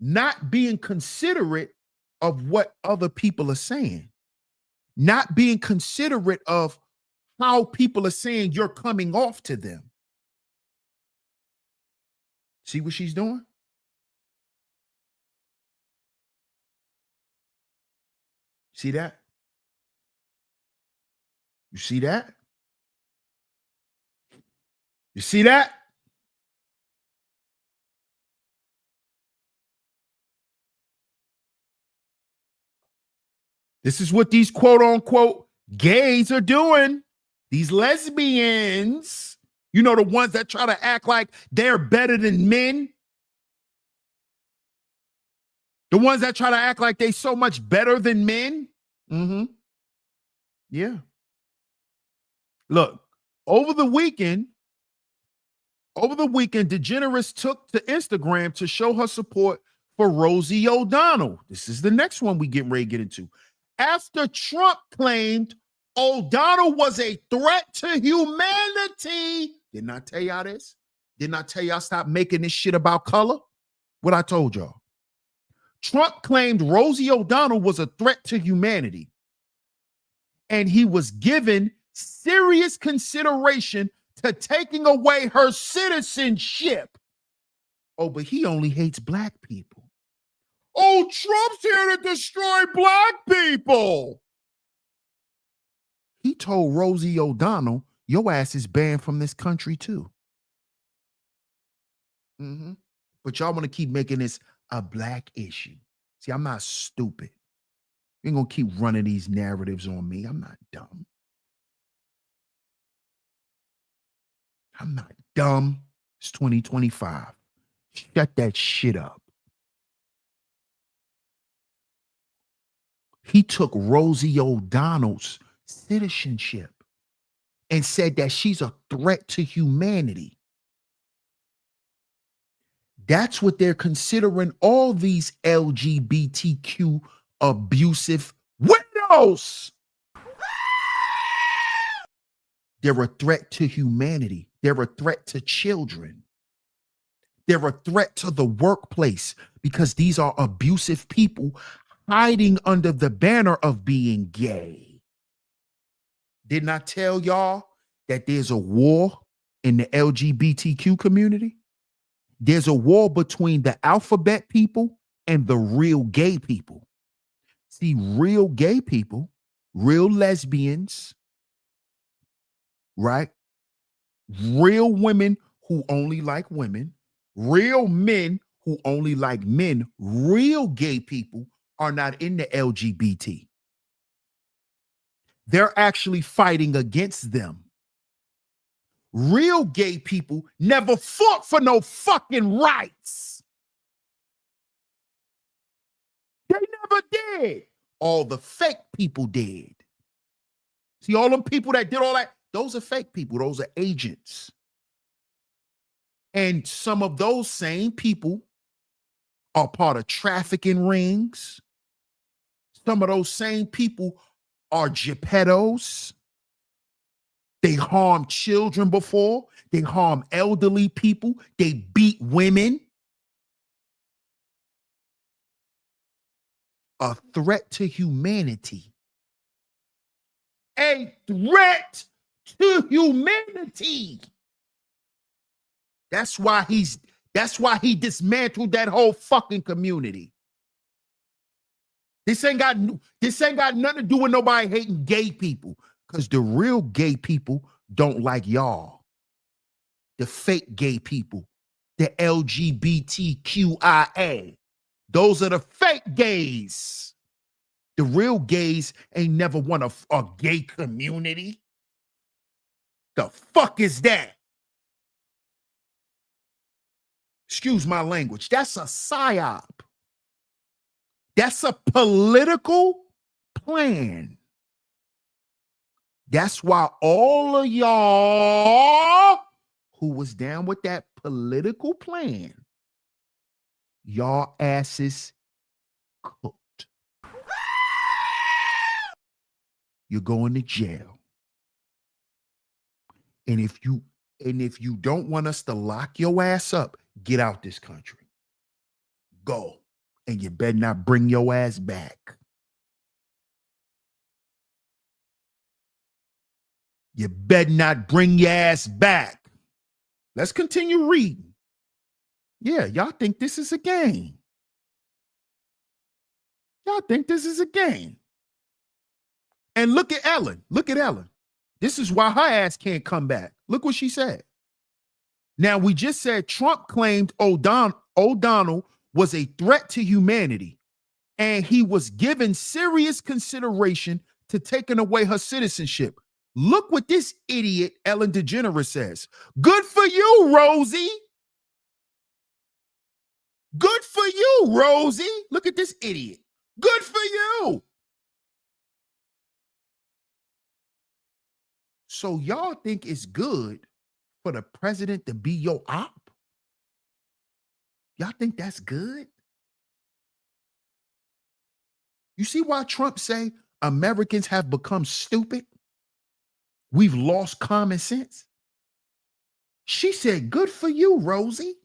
Not being considerate of what other people are saying. Not being considerate of how people are saying you're coming off to them. See what she's doing? See that? You see that? You see that? This is what these quote unquote gays are doing. These lesbians, you know, the ones that try to act like they're better than men. The ones that try to act like they so much better than men. Mm-hmm. Yeah. Look, over the weekend, DeGeneres took to Instagram to show her support for Rosie O'Donnell. This is the next one we getting ready to get into. After Trump claimed O'Donnell was a threat to humanity. Didn't I tell y'all this? Didn't I tell y'all stop making this shit about color? What I told y'all. Trump claimed Rosie O'Donnell was a threat to humanity. And he was given serious consideration to taking away her citizenship. Oh, but he only hates black people. Oh, Trump's here to destroy black people. He told Rosie O'Donnell, your ass is banned from this country too. Mm-hmm. But y'all want to keep making this a black issue. See, I'm not stupid. You ain't gonna keep running these narratives on me. I'm not dumb. I'm not dumb. It's 2025. Shut that shit up. He took Rosie O'Donnell's citizenship and said that she's a threat to humanity. That's what they're considering all these LGBTQ abusive widows. They're a threat to humanity. They're a threat to children. They're a threat to the workplace because these are abusive people hiding under the banner of being gay. Didn't I tell y'all that there's a war in the LGBTQ community? There's a war between the alphabet people and the real gay people. See, real gay people, real lesbians, right? Real women who only like women, real men who only like men, real gay people are not in the LGBT. They're actually fighting against them. Real gay people never fought for no fucking rights. They never did. All the fake people did. See, all them people that did all that, those are fake people. Those are agents. And some of those same people are part of trafficking rings. Some of those same people are Geppettos. They harm children before. They harm elderly people. They beat women. a threat to humanity. A threat to humanity. That's why he dismantled that whole fucking community. This ain't got nothing to do with nobody hating gay people, because the real gay people don't like y'all. The fake gay people, the LGBTQIA. Those are the fake gays. The real gays ain't never want a gay community. The fuck is that? Excuse my language. That's a psyop. That's a political plan. That's why all of y'all who was down with that political plan, y'all asses cooked. You're going to jail. And if you don't want us to lock your ass up, get out this country. Go. And you better not bring your ass back. You better not bring your ass back. Let's continue reading. Yeah, y'all think this is a game. Y'all think this is a game. And look at Ellen. Look at Ellen. This is why her ass can't come back. Look what she said. Now, we just said Trump claimed O'Donnell was a threat to humanity, and he was given serious consideration to taking away her citizenship. Look what this idiot Ellen DeGeneres says. Good for you, Rosie. Good for you, Rosie. Look at this idiot. Good for you. So y'all think it's good for the president to be your op? Y'all think that's good? You see why Trump say Americans have become stupid? We've lost common sense. She said, good for you, Rosie.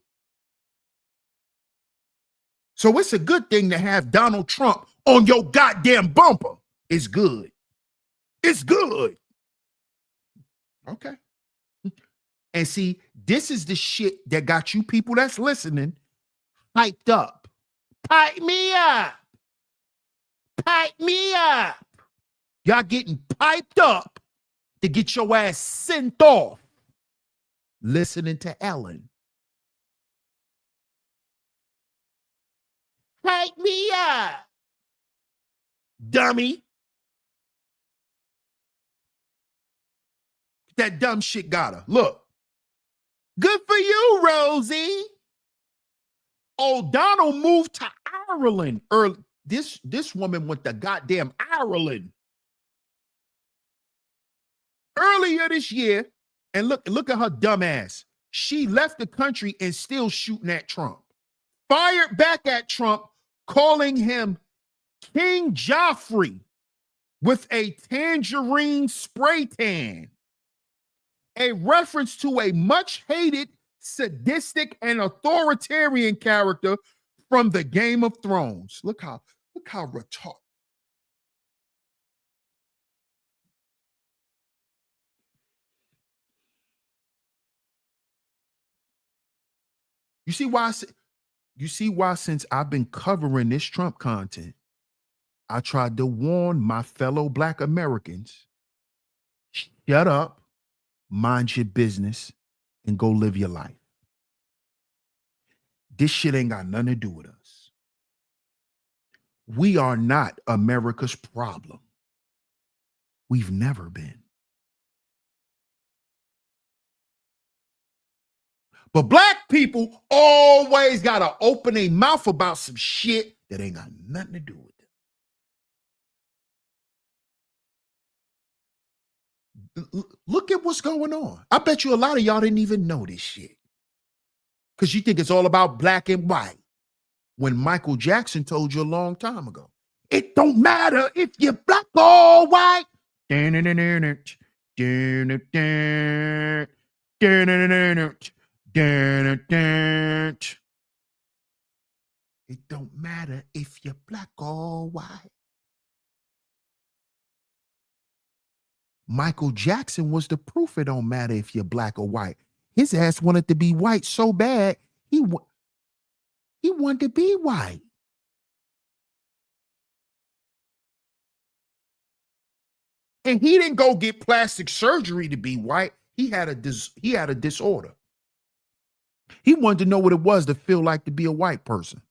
So it's a good thing to have Donald Trump on your goddamn bumper. It's good. It's good. Okay. And see, this is the shit that got you people that's listening hyped up. Pipe me up. Pipe me up. Y'all getting piped up to get your ass sent off listening to Ellen. Pipe me up, dummy. That dumb shit got her. Look. Good for you, Rosie. O'Donnell moved to Ireland early. This woman went to goddamn Ireland earlier this year. And look at her dumb ass. She left the country and still shooting at Trump. Fired back at Trump, calling him King Joffrey with a tangerine spray tan. A reference to a much hated, sadistic, and authoritarian character from the Game of Thrones. Look how retarded. You see why since I've been covering this Trump content, I tried to warn my fellow Black Americans, shut up, mind your business, and go live your life. This shit ain't got nothing to do with us. We are not America's problem. We've never been. But Black people always got to open their mouth about some shit that ain't got nothing to do with them. Look at what's going on. I bet you a lot of y'all didn't even know this shit, because you think it's all about black and white, when Michael Jackson told you a long time ago, it don't matter if you're black or white. It don't matter if you're black or white. Michael Jackson was the proof it don't matter if you're black or white. His ass wanted to be white so bad, he wanted to be white. And he didn't go get plastic surgery to be white. He had a disorder. He wanted to know what it was to feel like to be a white person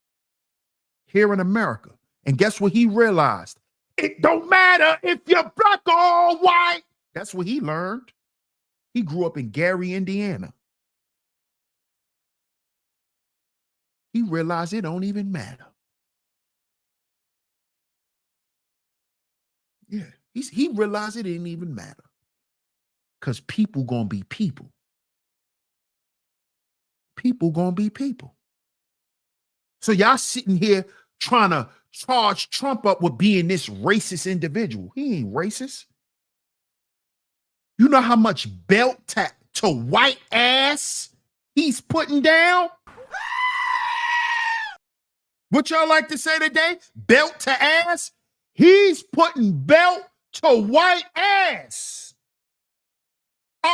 here in America. And guess what he realized? It don't matter if you're black or white. That's what he learned. He grew up in Gary, Indiana. He realized it don't even matter. Yeah, he realized it didn't even matter. Because people gonna be people. People gonna be people. So y'all sitting here trying to charge Trump up with being this racist individual. He ain't racist. You know how much belt to white ass he's putting down? What y'all like to say today? Belt to ass? He's putting belt to white ass.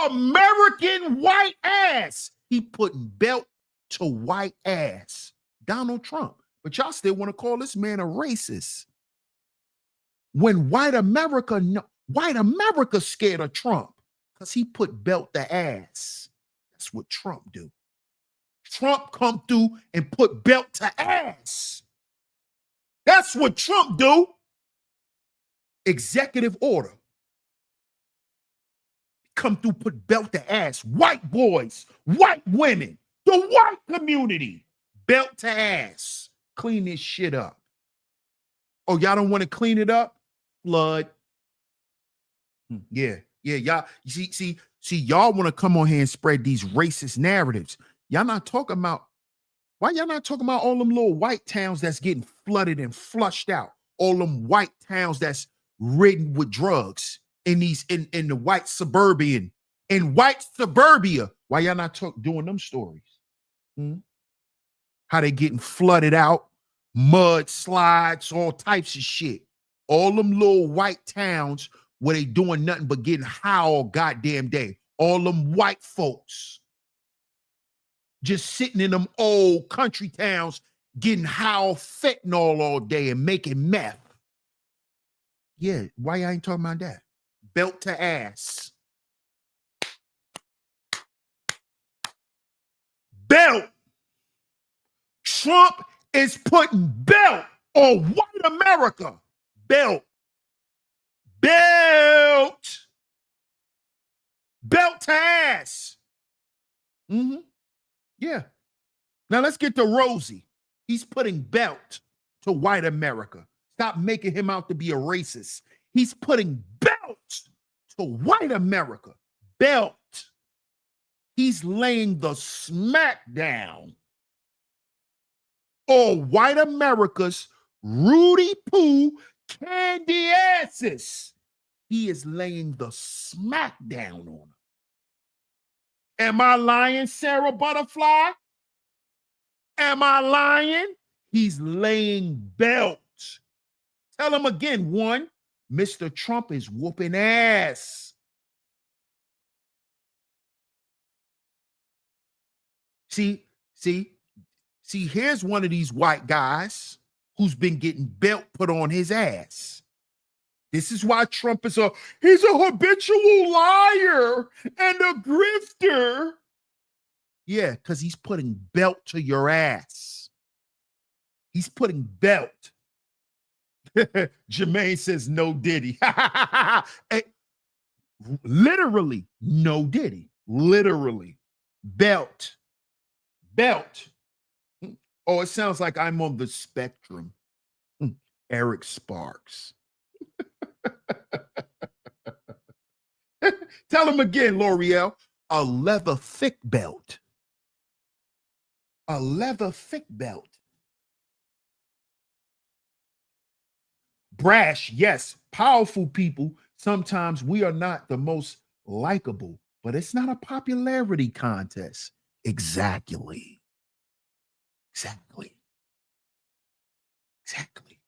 American white ass. He putting belt to white ass. Donald Trump. But y'all still want to call this man a racist. When white America's scared of Trump because he put belt to ass. That's what Trump do. Trump come through and put belt to ass. That's what Trump do. Executive order. Come through, put belt to ass. White boys, white women, the white community. Belt to ass. Clean this shit up. Oh, y'all don't want to clean it up? Flood. Yeah, y'all. See, y'all want to come on here and spread these racist narratives. Y'all not talking about, why y'all not talking about all them little white towns that's getting flooded and flushed out? All them white towns that's ridden with drugs in the white suburbia. Why y'all not doing them stories? How they getting flooded out, mud slides, all types of shit. All them little white towns where they doing nothing but getting high all goddamn day. All them white folks just sitting in them old country towns getting high off fentanyl all day and making meth. Yeah, why y'all ain't talking about that? Belt to ass. Belt. Trump is putting belt on white America. Belt. Belt. Belt to ass. Yeah. Now let's get to Rosie. He's putting belt to white America. Stop making him out to be a racist. He's putting belt to white America. Belt. He's laying the smack down. All white America's Rudy Poo candy asses. He is laying the smack down on them. Am I lying, Sarah Butterfly? Am I lying? He's laying belt. Tell him again, one, Mr. Trump is whooping ass. See, here's one of these white guys who's been getting belt put on his ass. This is why Trump is he's a habitual liar and a grifter. Yeah, because he's putting belt to your ass. He's putting belt. Jermaine says no Diddy. Literally, no Diddy. Literally. Belt. Oh, it sounds like I'm on the spectrum. Eric Sparks. Tell him again, L'Oreal. A leather thick belt. A leather thick belt. Brash, yes. Powerful people. Sometimes we are not the most likable, but it's not a popularity contest. Exactly. Exactly.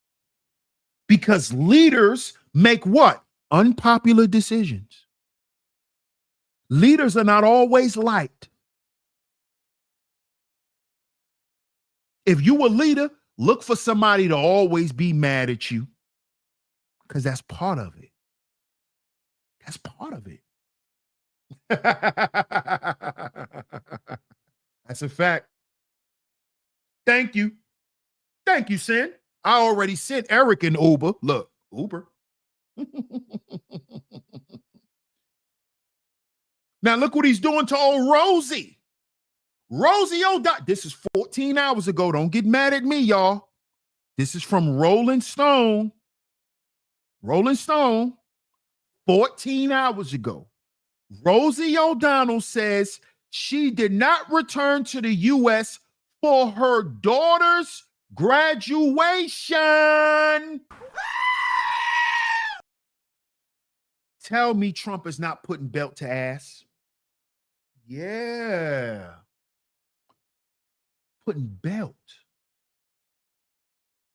Because leaders make what? Unpopular decisions. Leaders are not always liked. If you a leader, look for somebody to always be mad at you, because that's part of it. That's part of it. That's a fact. Thank you. Thank you, Sin. I already sent Eric an Uber. Look, Uber. Now look what he's doing to old Rosie. Rosie O'Donnell. This is 14 hours ago. Don't get mad at me, y'all. This is from Rolling Stone. Rolling Stone, 14 hours ago. Rosie O'Donnell says she did not return to the U.S. for her daughter's graduation. Tell me Trump is not putting belt to ass. Yeah. Putting belt.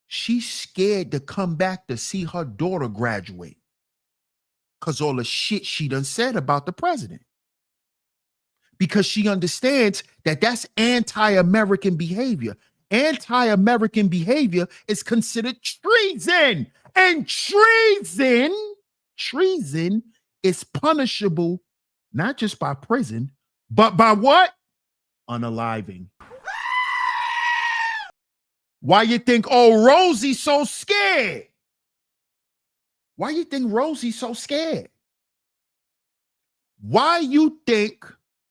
She's scared to come back to see her daughter graduate because all the shit she done said about the president. Because she understands that that's anti-American behavior. Anti-American behavior is considered treason. And treason is punishable not just by prison, but by what? Unaliving. Why you think, oh, Rosie's so scared? Why you think Rosie's so scared? Why you think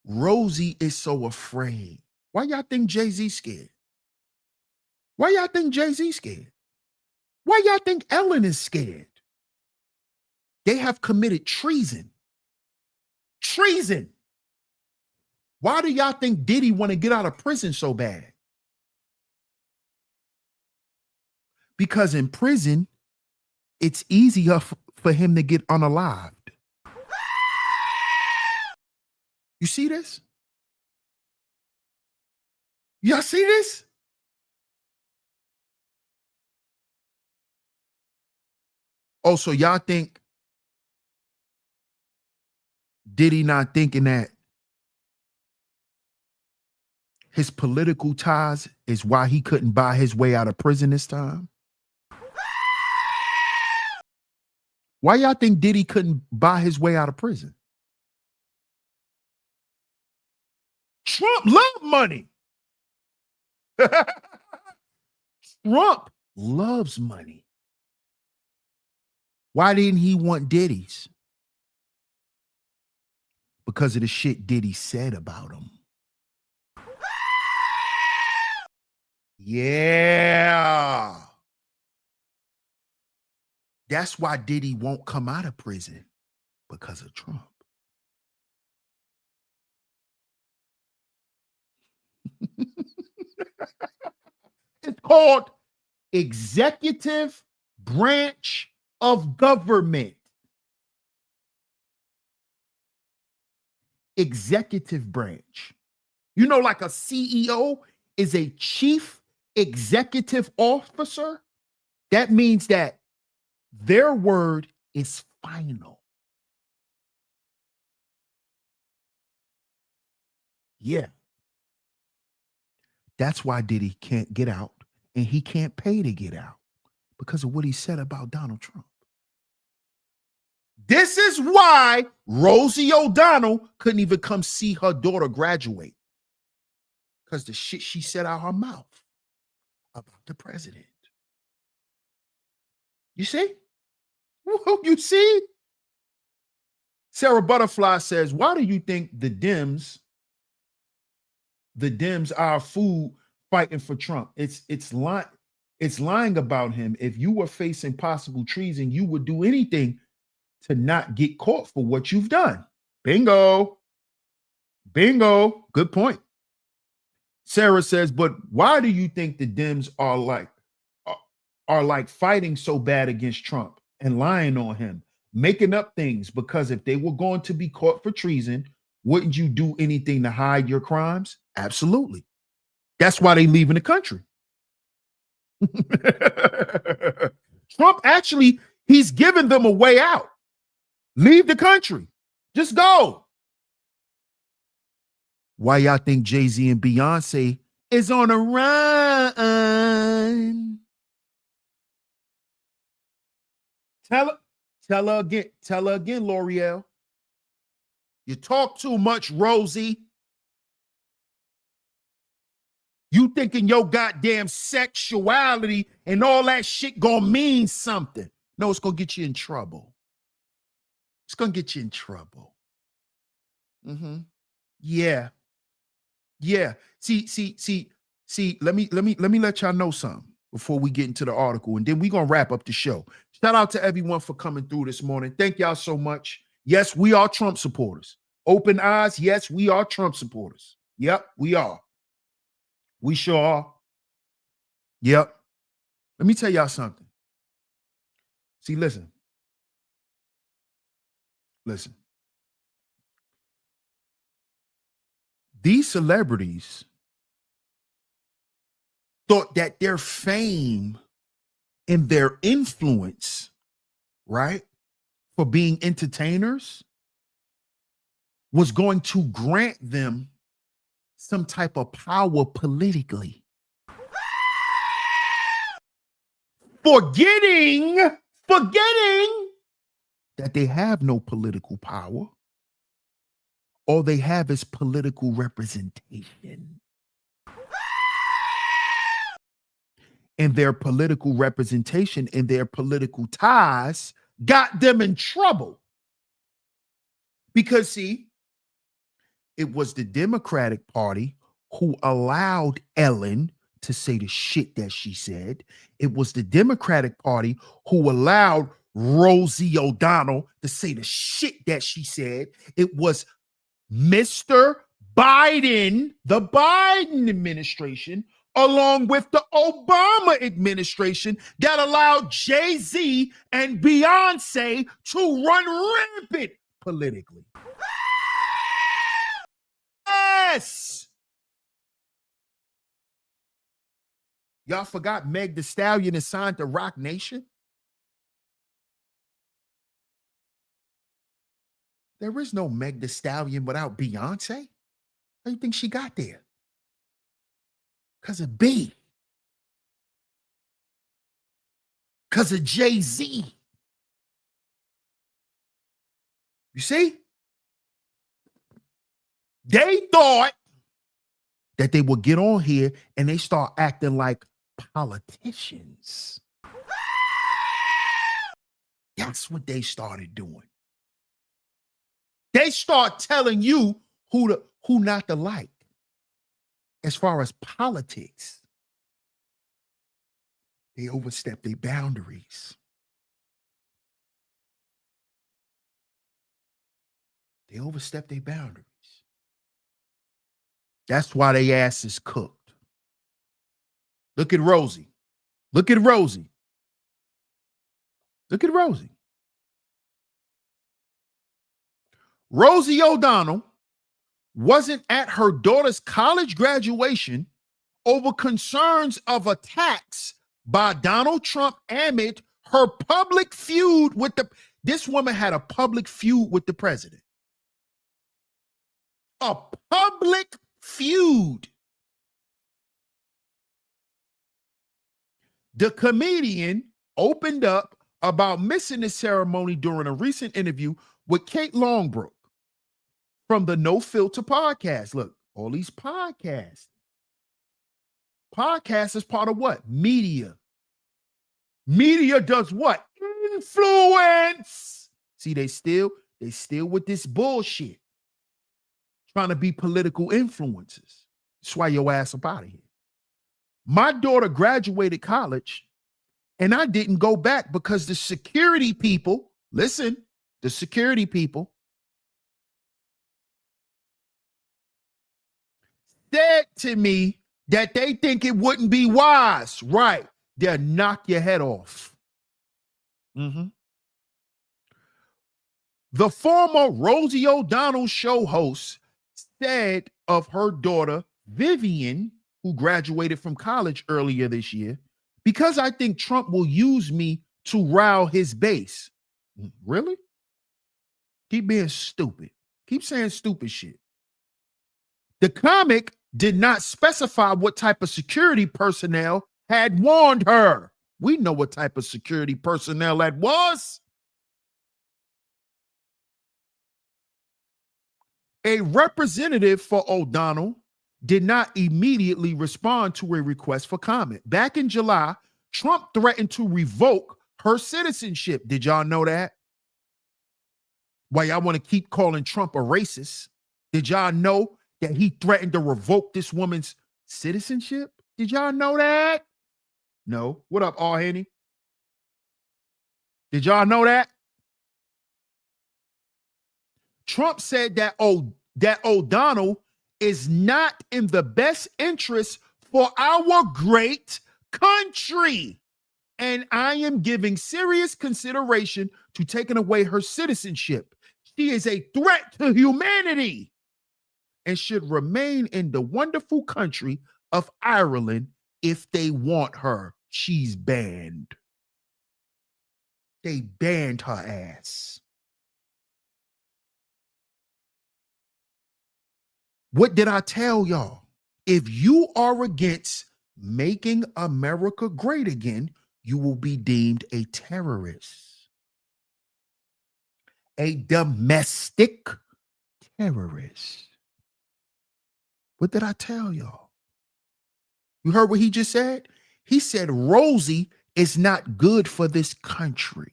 Rosie is so afraid? Why y'all think Jay-Z scared? Why y'all think Jay-Z scared? Why y'all think Ellen is scared? They have committed treason. Treason. Why do y'all think Diddy want to get out of prison so bad? Because in prison, it's easier for him to get unalived. You see this? Y'all see this? Oh, so y'all think Diddy not thinking that his political ties is why he couldn't buy his way out of prison this time? Why y'all think Diddy couldn't buy his way out of prison? Trump loved money. Trump loves money. Why didn't he want Diddy's? Because of the shit Diddy said about him. Yeah. That's why Diddy won't come out of prison, because of Trump. It's called executive branch of government. Executive branch. You know, like a CEO is a chief executive officer. That means that their word is final. Yeah. That's why Diddy can't get out, and he can't pay to get out because of what he said about Donald Trump. This is why Rosie O'Donnell couldn't even come see her daughter graduate, because the shit she said out her mouth about the president. You see? You see? Sarah Butterfly says, why do you think the Dems are food fighting for Trump? It's lying about him. If you were facing possible treason, you would do anything to not get caught for what you've done. Bingo. Bingo. Good point. Sarah says, but why do you think the Dems are like fighting so bad against Trump and lying on him, making up things? Because if they were going to be caught for treason, wouldn't you do anything to hide your crimes? Absolutely. That's why they leaving the country. Trump actually, he's giving them a way out. Leave the country. Just go. Why y'all think Jay-Z and Beyonce is on a run? Tell her again, L'Oreal. You talk too much, Rosie. You thinking your goddamn sexuality and all that shit gonna mean something. No, it's gonna get you in trouble. It's gonna get you in trouble. Yeah. Yeah. See, let me let y'all know something before we get into the article, and then we're gonna wrap up the show. Shout out to everyone for coming through this morning. Thank y'all so much. Yes, we are Trump supporters. Open eyes. Yes, we are Trump supporters. Yep, we are. We sure are. Yep. Let me tell y'all something. See, listen. These celebrities thought that their fame and their influence, right, for being entertainers was going to grant them some type of power politically. Forgetting that they have no political power. All they have is political representation. And their political representation and their political ties got them in trouble. Because, see, it was the Democratic Party who allowed Ellen to say the shit that she said. It was the Democratic Party who allowed Rosie O'Donnell to say the shit that she said. It was Mr. Biden, the Biden administration, along with the Obama administration, that allowed Jay-Z and Beyonce to run rampant politically. Yes. Y'all forgot Meg Thee Stallion is signed to Roc Nation? There is no Meg Thee Stallion without Beyonce. How do you think she got there? Because of B. Because of Jay-Z. You see? They thought that they would get on here and they start acting like politicians. That's what they started doing. They start telling you who not to like as far as politics. They overstep their boundaries. They overstep their boundaries. That's why they ass is cooked. Look at Rosie. Look at Rosie. Look at Rosie. Rosie O'Donnell wasn't at her daughter's college graduation over concerns of attacks by Donald Trump amid her public feud with this woman had a public feud with the president. A public feud. The comedian opened up about missing the ceremony during a recent interview with Kate Longbrook from the No Filter podcast. Look, all these podcasts. Podcast is part of what? Media. Media does what? Influence. See, they still with this bullshit. Trying to be political influencers. That's why your ass up out of here. My daughter graduated college and I didn't go back because the security people, listen, the security people said to me that they think it wouldn't be wise. Right. They'll knock your head off. The former Rosie O'Donnell show host said of her daughter, Vivian, who graduated from college earlier this year, because I think Trump will use me to rile his base. Really? Keep being stupid. Keep saying stupid shit. The comic did not specify what type of security personnel had warned her. We know what type of security personnel that was. A representative for O'Donnell did not immediately respond to a request for comment. Back in July, Trump threatened to revoke her citizenship. Did y'all know that? Why y'all want to keep calling Trump a racist? Did y'all know that he threatened to revoke this woman's citizenship? Did y'all know that? No. What up, All Henny? Did y'all know that? Trump said that O'Donnell is not in the best interest for our great country. And I am giving serious consideration to taking away her citizenship. She is a threat to humanity and should remain in the wonderful country of Ireland if they want her. She's banned. They banned her ass. What did I tell y'all? If you are against making America great again, you will be deemed a terrorist. A domestic terrorist. What did I tell y'all? You heard what he just said? He said Rosie is not good for this country.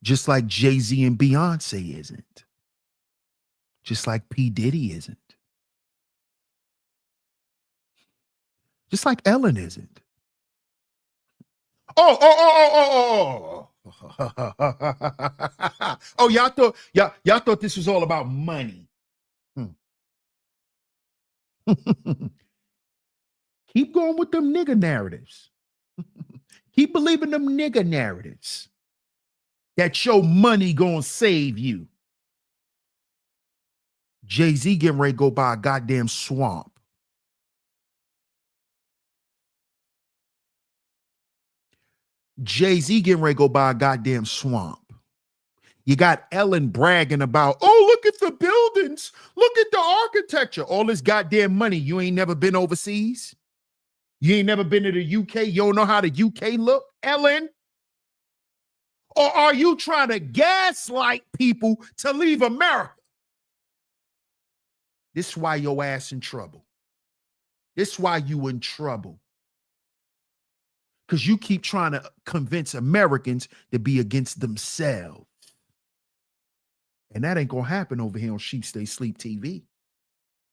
Just like Jay-Z and Beyonce isn't. Just like P. Diddy isn't. Just like Ellen isn't. Oh. Oh, y'all thought this was all about money. Keep going with them nigga narratives. Keep believing them nigga narratives that your money gonna save you. Jay-Z getting ready to go buy a goddamn swamp. Jay-Z getting ready to go buy a goddamn swamp. You got Ellen bragging about, oh, look at the buildings. Look at the architecture. All this goddamn money. You ain't never been overseas? You ain't never been to the UK? You don't know how the UK look, Ellen? Or are you trying to gaslight people to leave America? This is why your ass in trouble. This is why you in trouble. Because you keep trying to convince Americans to be against themselves. And that ain't going to happen over here on Sheep Stay Sleep TV.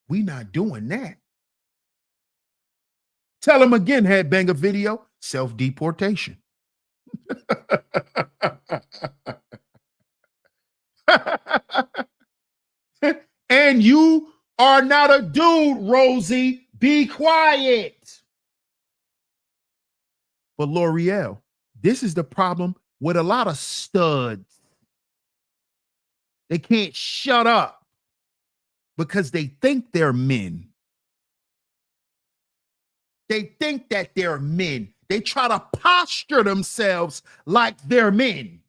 We not doing that. Tell them again, Headbanger Video, self-deportation. And you are not a dude, Rosie. Be quiet. But L'Oreal, this is the problem with a lot of studs. They can't shut up because they think they're men. They think that they're men. They try to posture themselves like they're men.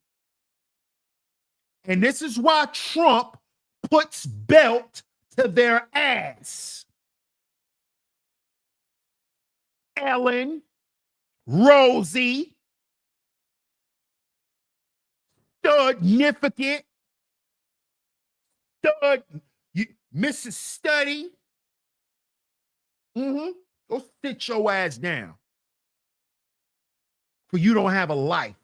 And this is why Trump puts belt to their ass. Ellen, Rosie, Studnificant, Mrs. Study. Go sit your ass down. For you don't have a life.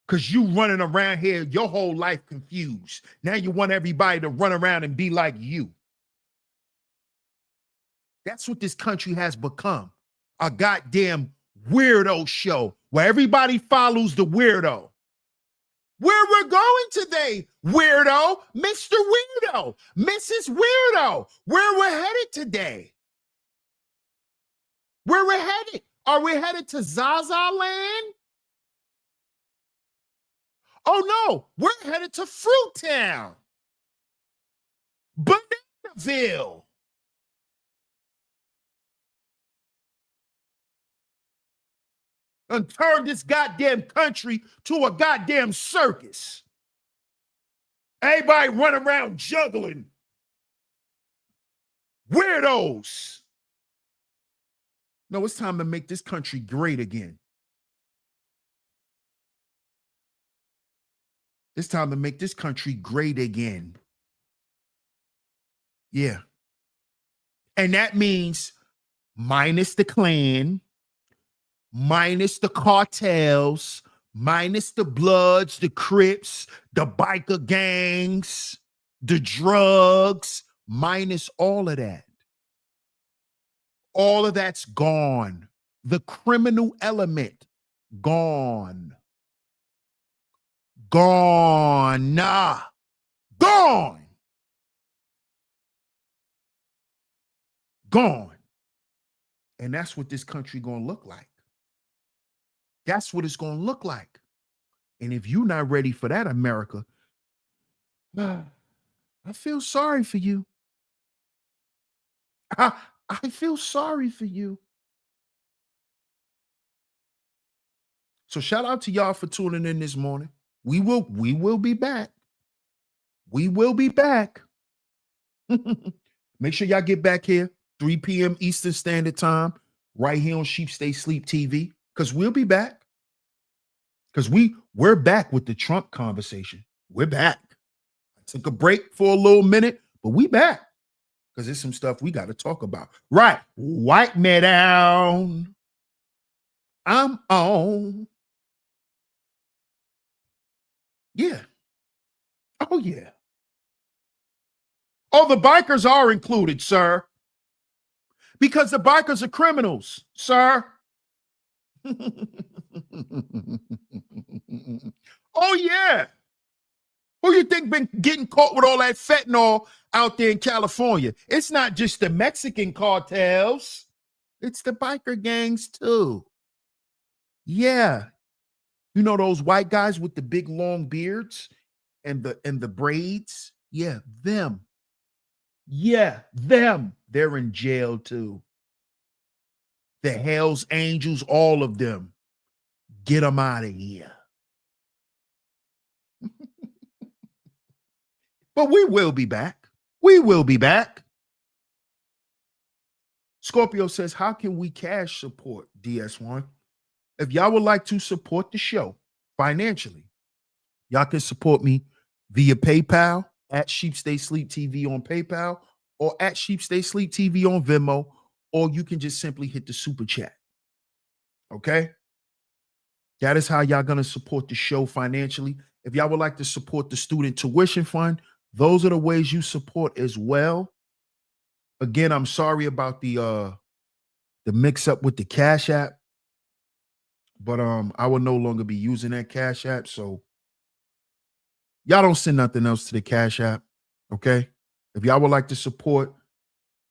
Because you running around here, your whole life confused. Now you want everybody to run around and be like you. That's what this country has become. A goddamn weirdo show where everybody follows the weirdo. Where we're going today, weirdo, Mr. Weirdo, Mrs. Weirdo, where we're headed today. Where we're headed. Are we headed to Zaza Land? Oh no, we're headed to Fruit Town. Bananaville. and turn this goddamn country to a goddamn circus. Everybody run around juggling. Weirdos. No, it's time to make this country great again. It's time to make this country great again. Yeah. And that means minus the Klan, minus the cartels, minus the Bloods, the Crips, the biker gangs, the drugs, minus all of that. All of that's gone. The criminal element, gone. Gone. Nah. Gone. Gone. And that's what this country gonna look like. That's what it's gonna look like. And if you're not ready for that, America, I feel sorry for you. I feel sorry for you. So shout out to y'all for tuning in this morning. We will be back. We will be back. Make sure y'all get back here 3 p.m. Eastern Standard Time, right here on Sheep Stay Sleep TV, because we'll be back. Because we're back with the Trump conversation. We're back. I took a break for a little minute, but we back. Because there's some stuff we got to talk about. Right. Wipe me down. I'm on. Yeah. Oh, yeah. Oh, the bikers are included, sir. Because the bikers are criminals, sir. Oh, yeah. Who you think been getting caught with all that fentanyl out there in California? It's not just the Mexican cartels. It's the biker gangs, too. Yeah. You know those white guys with the big long beards and the braids? Yeah, them. Yeah, them. They're in jail too. The Hells Angels, all of them. Get them out of here. But we will be back. We will be back. Scorpio says, how can we cash support DS1? If y'all would like to support the show financially, y'all can support me via PayPal at Sheep Stay Sleep TV on PayPal or at Sheep Stay Sleep TV on Venmo, or you can just simply hit the super chat. Okay? That is how y'all going to support the show financially. If y'all would like to support the student tuition fund, those are the ways you support as well. Again, I'm sorry about the mix up with the Cash App, but I will no longer be using that Cash App, so y'all don't send nothing else to the Cash App, okay? If y'all would like to support,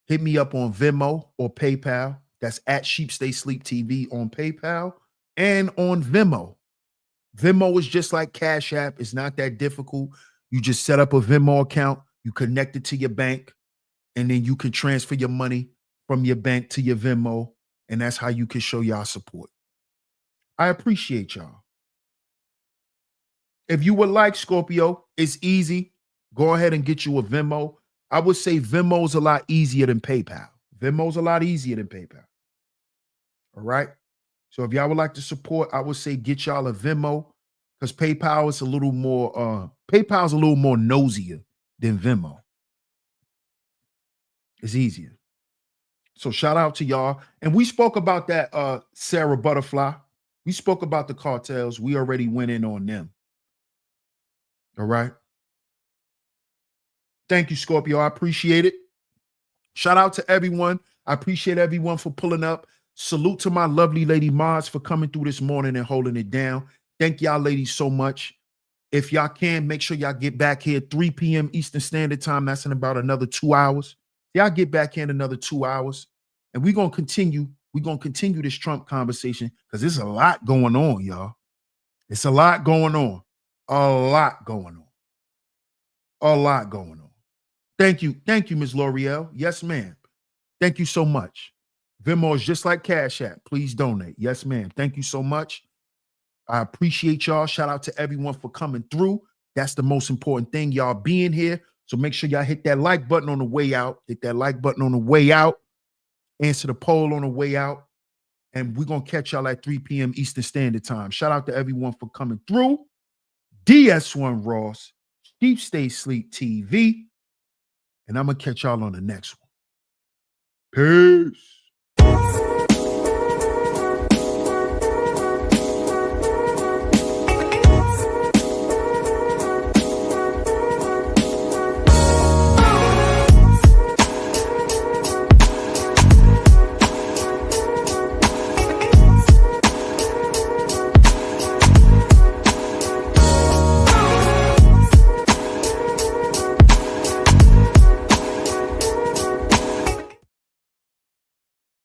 hit me up on Venmo or PayPal. That's at Sheep Stay Sleep TV on PayPal and on Venmo. Venmo is just like Cash App. It's not that difficult. You just set up a Venmo account, you connect it to your bank, and then you can transfer your money from your bank to your Venmo, and that's how you can show y'all support. I appreciate y'all. If you would like, Scorpio, it's easy. Go ahead and get you a Venmo. I would say Venmo's a lot easier than PayPal. Venmo's a lot easier than PayPal. All right? So if y'all would like to support, I would say get y'all a Venmo, because PayPal is a little more, PayPal's a little more nosier than Venmo. It's easier. So shout out to y'all. And we spoke about that Sarah Butterfly. We spoke about the cartels. We already went in on them. All right. Thank you, Scorpio. I appreciate it. Shout out to everyone. I appreciate everyone for pulling up. Salute to my lovely lady Mars for coming through this morning and holding it down. Thank y'all ladies so much. If y'all can, make sure y'all get back here 3 p.m. Eastern Standard Time. That's in about another 2 hours. Y'all get back here in another 2 hours. And we're going to continue. We're going to continue this Trump conversation because there's a lot going on, y'all. It's a lot going on. A lot going on. A lot going on. Thank you. Thank you, Ms. L'Oreal. Yes, ma'am. Thank you so much. Venmo is just like Cash App. Please donate. Yes, ma'am. Thank you so much. I appreciate y'all. Shout out to everyone for coming through. That's the most important thing, y'all being here. So make sure y'all hit that like button on the way out. Hit that like button on the way out. Answer the poll on the way out. And we're going to catch y'all at 3 p.m. Eastern Standard Time. Shout out to everyone for coming through. DS1 Ross, Deep Stay Sleep TV. And I'm going to catch y'all on the next one. Peace.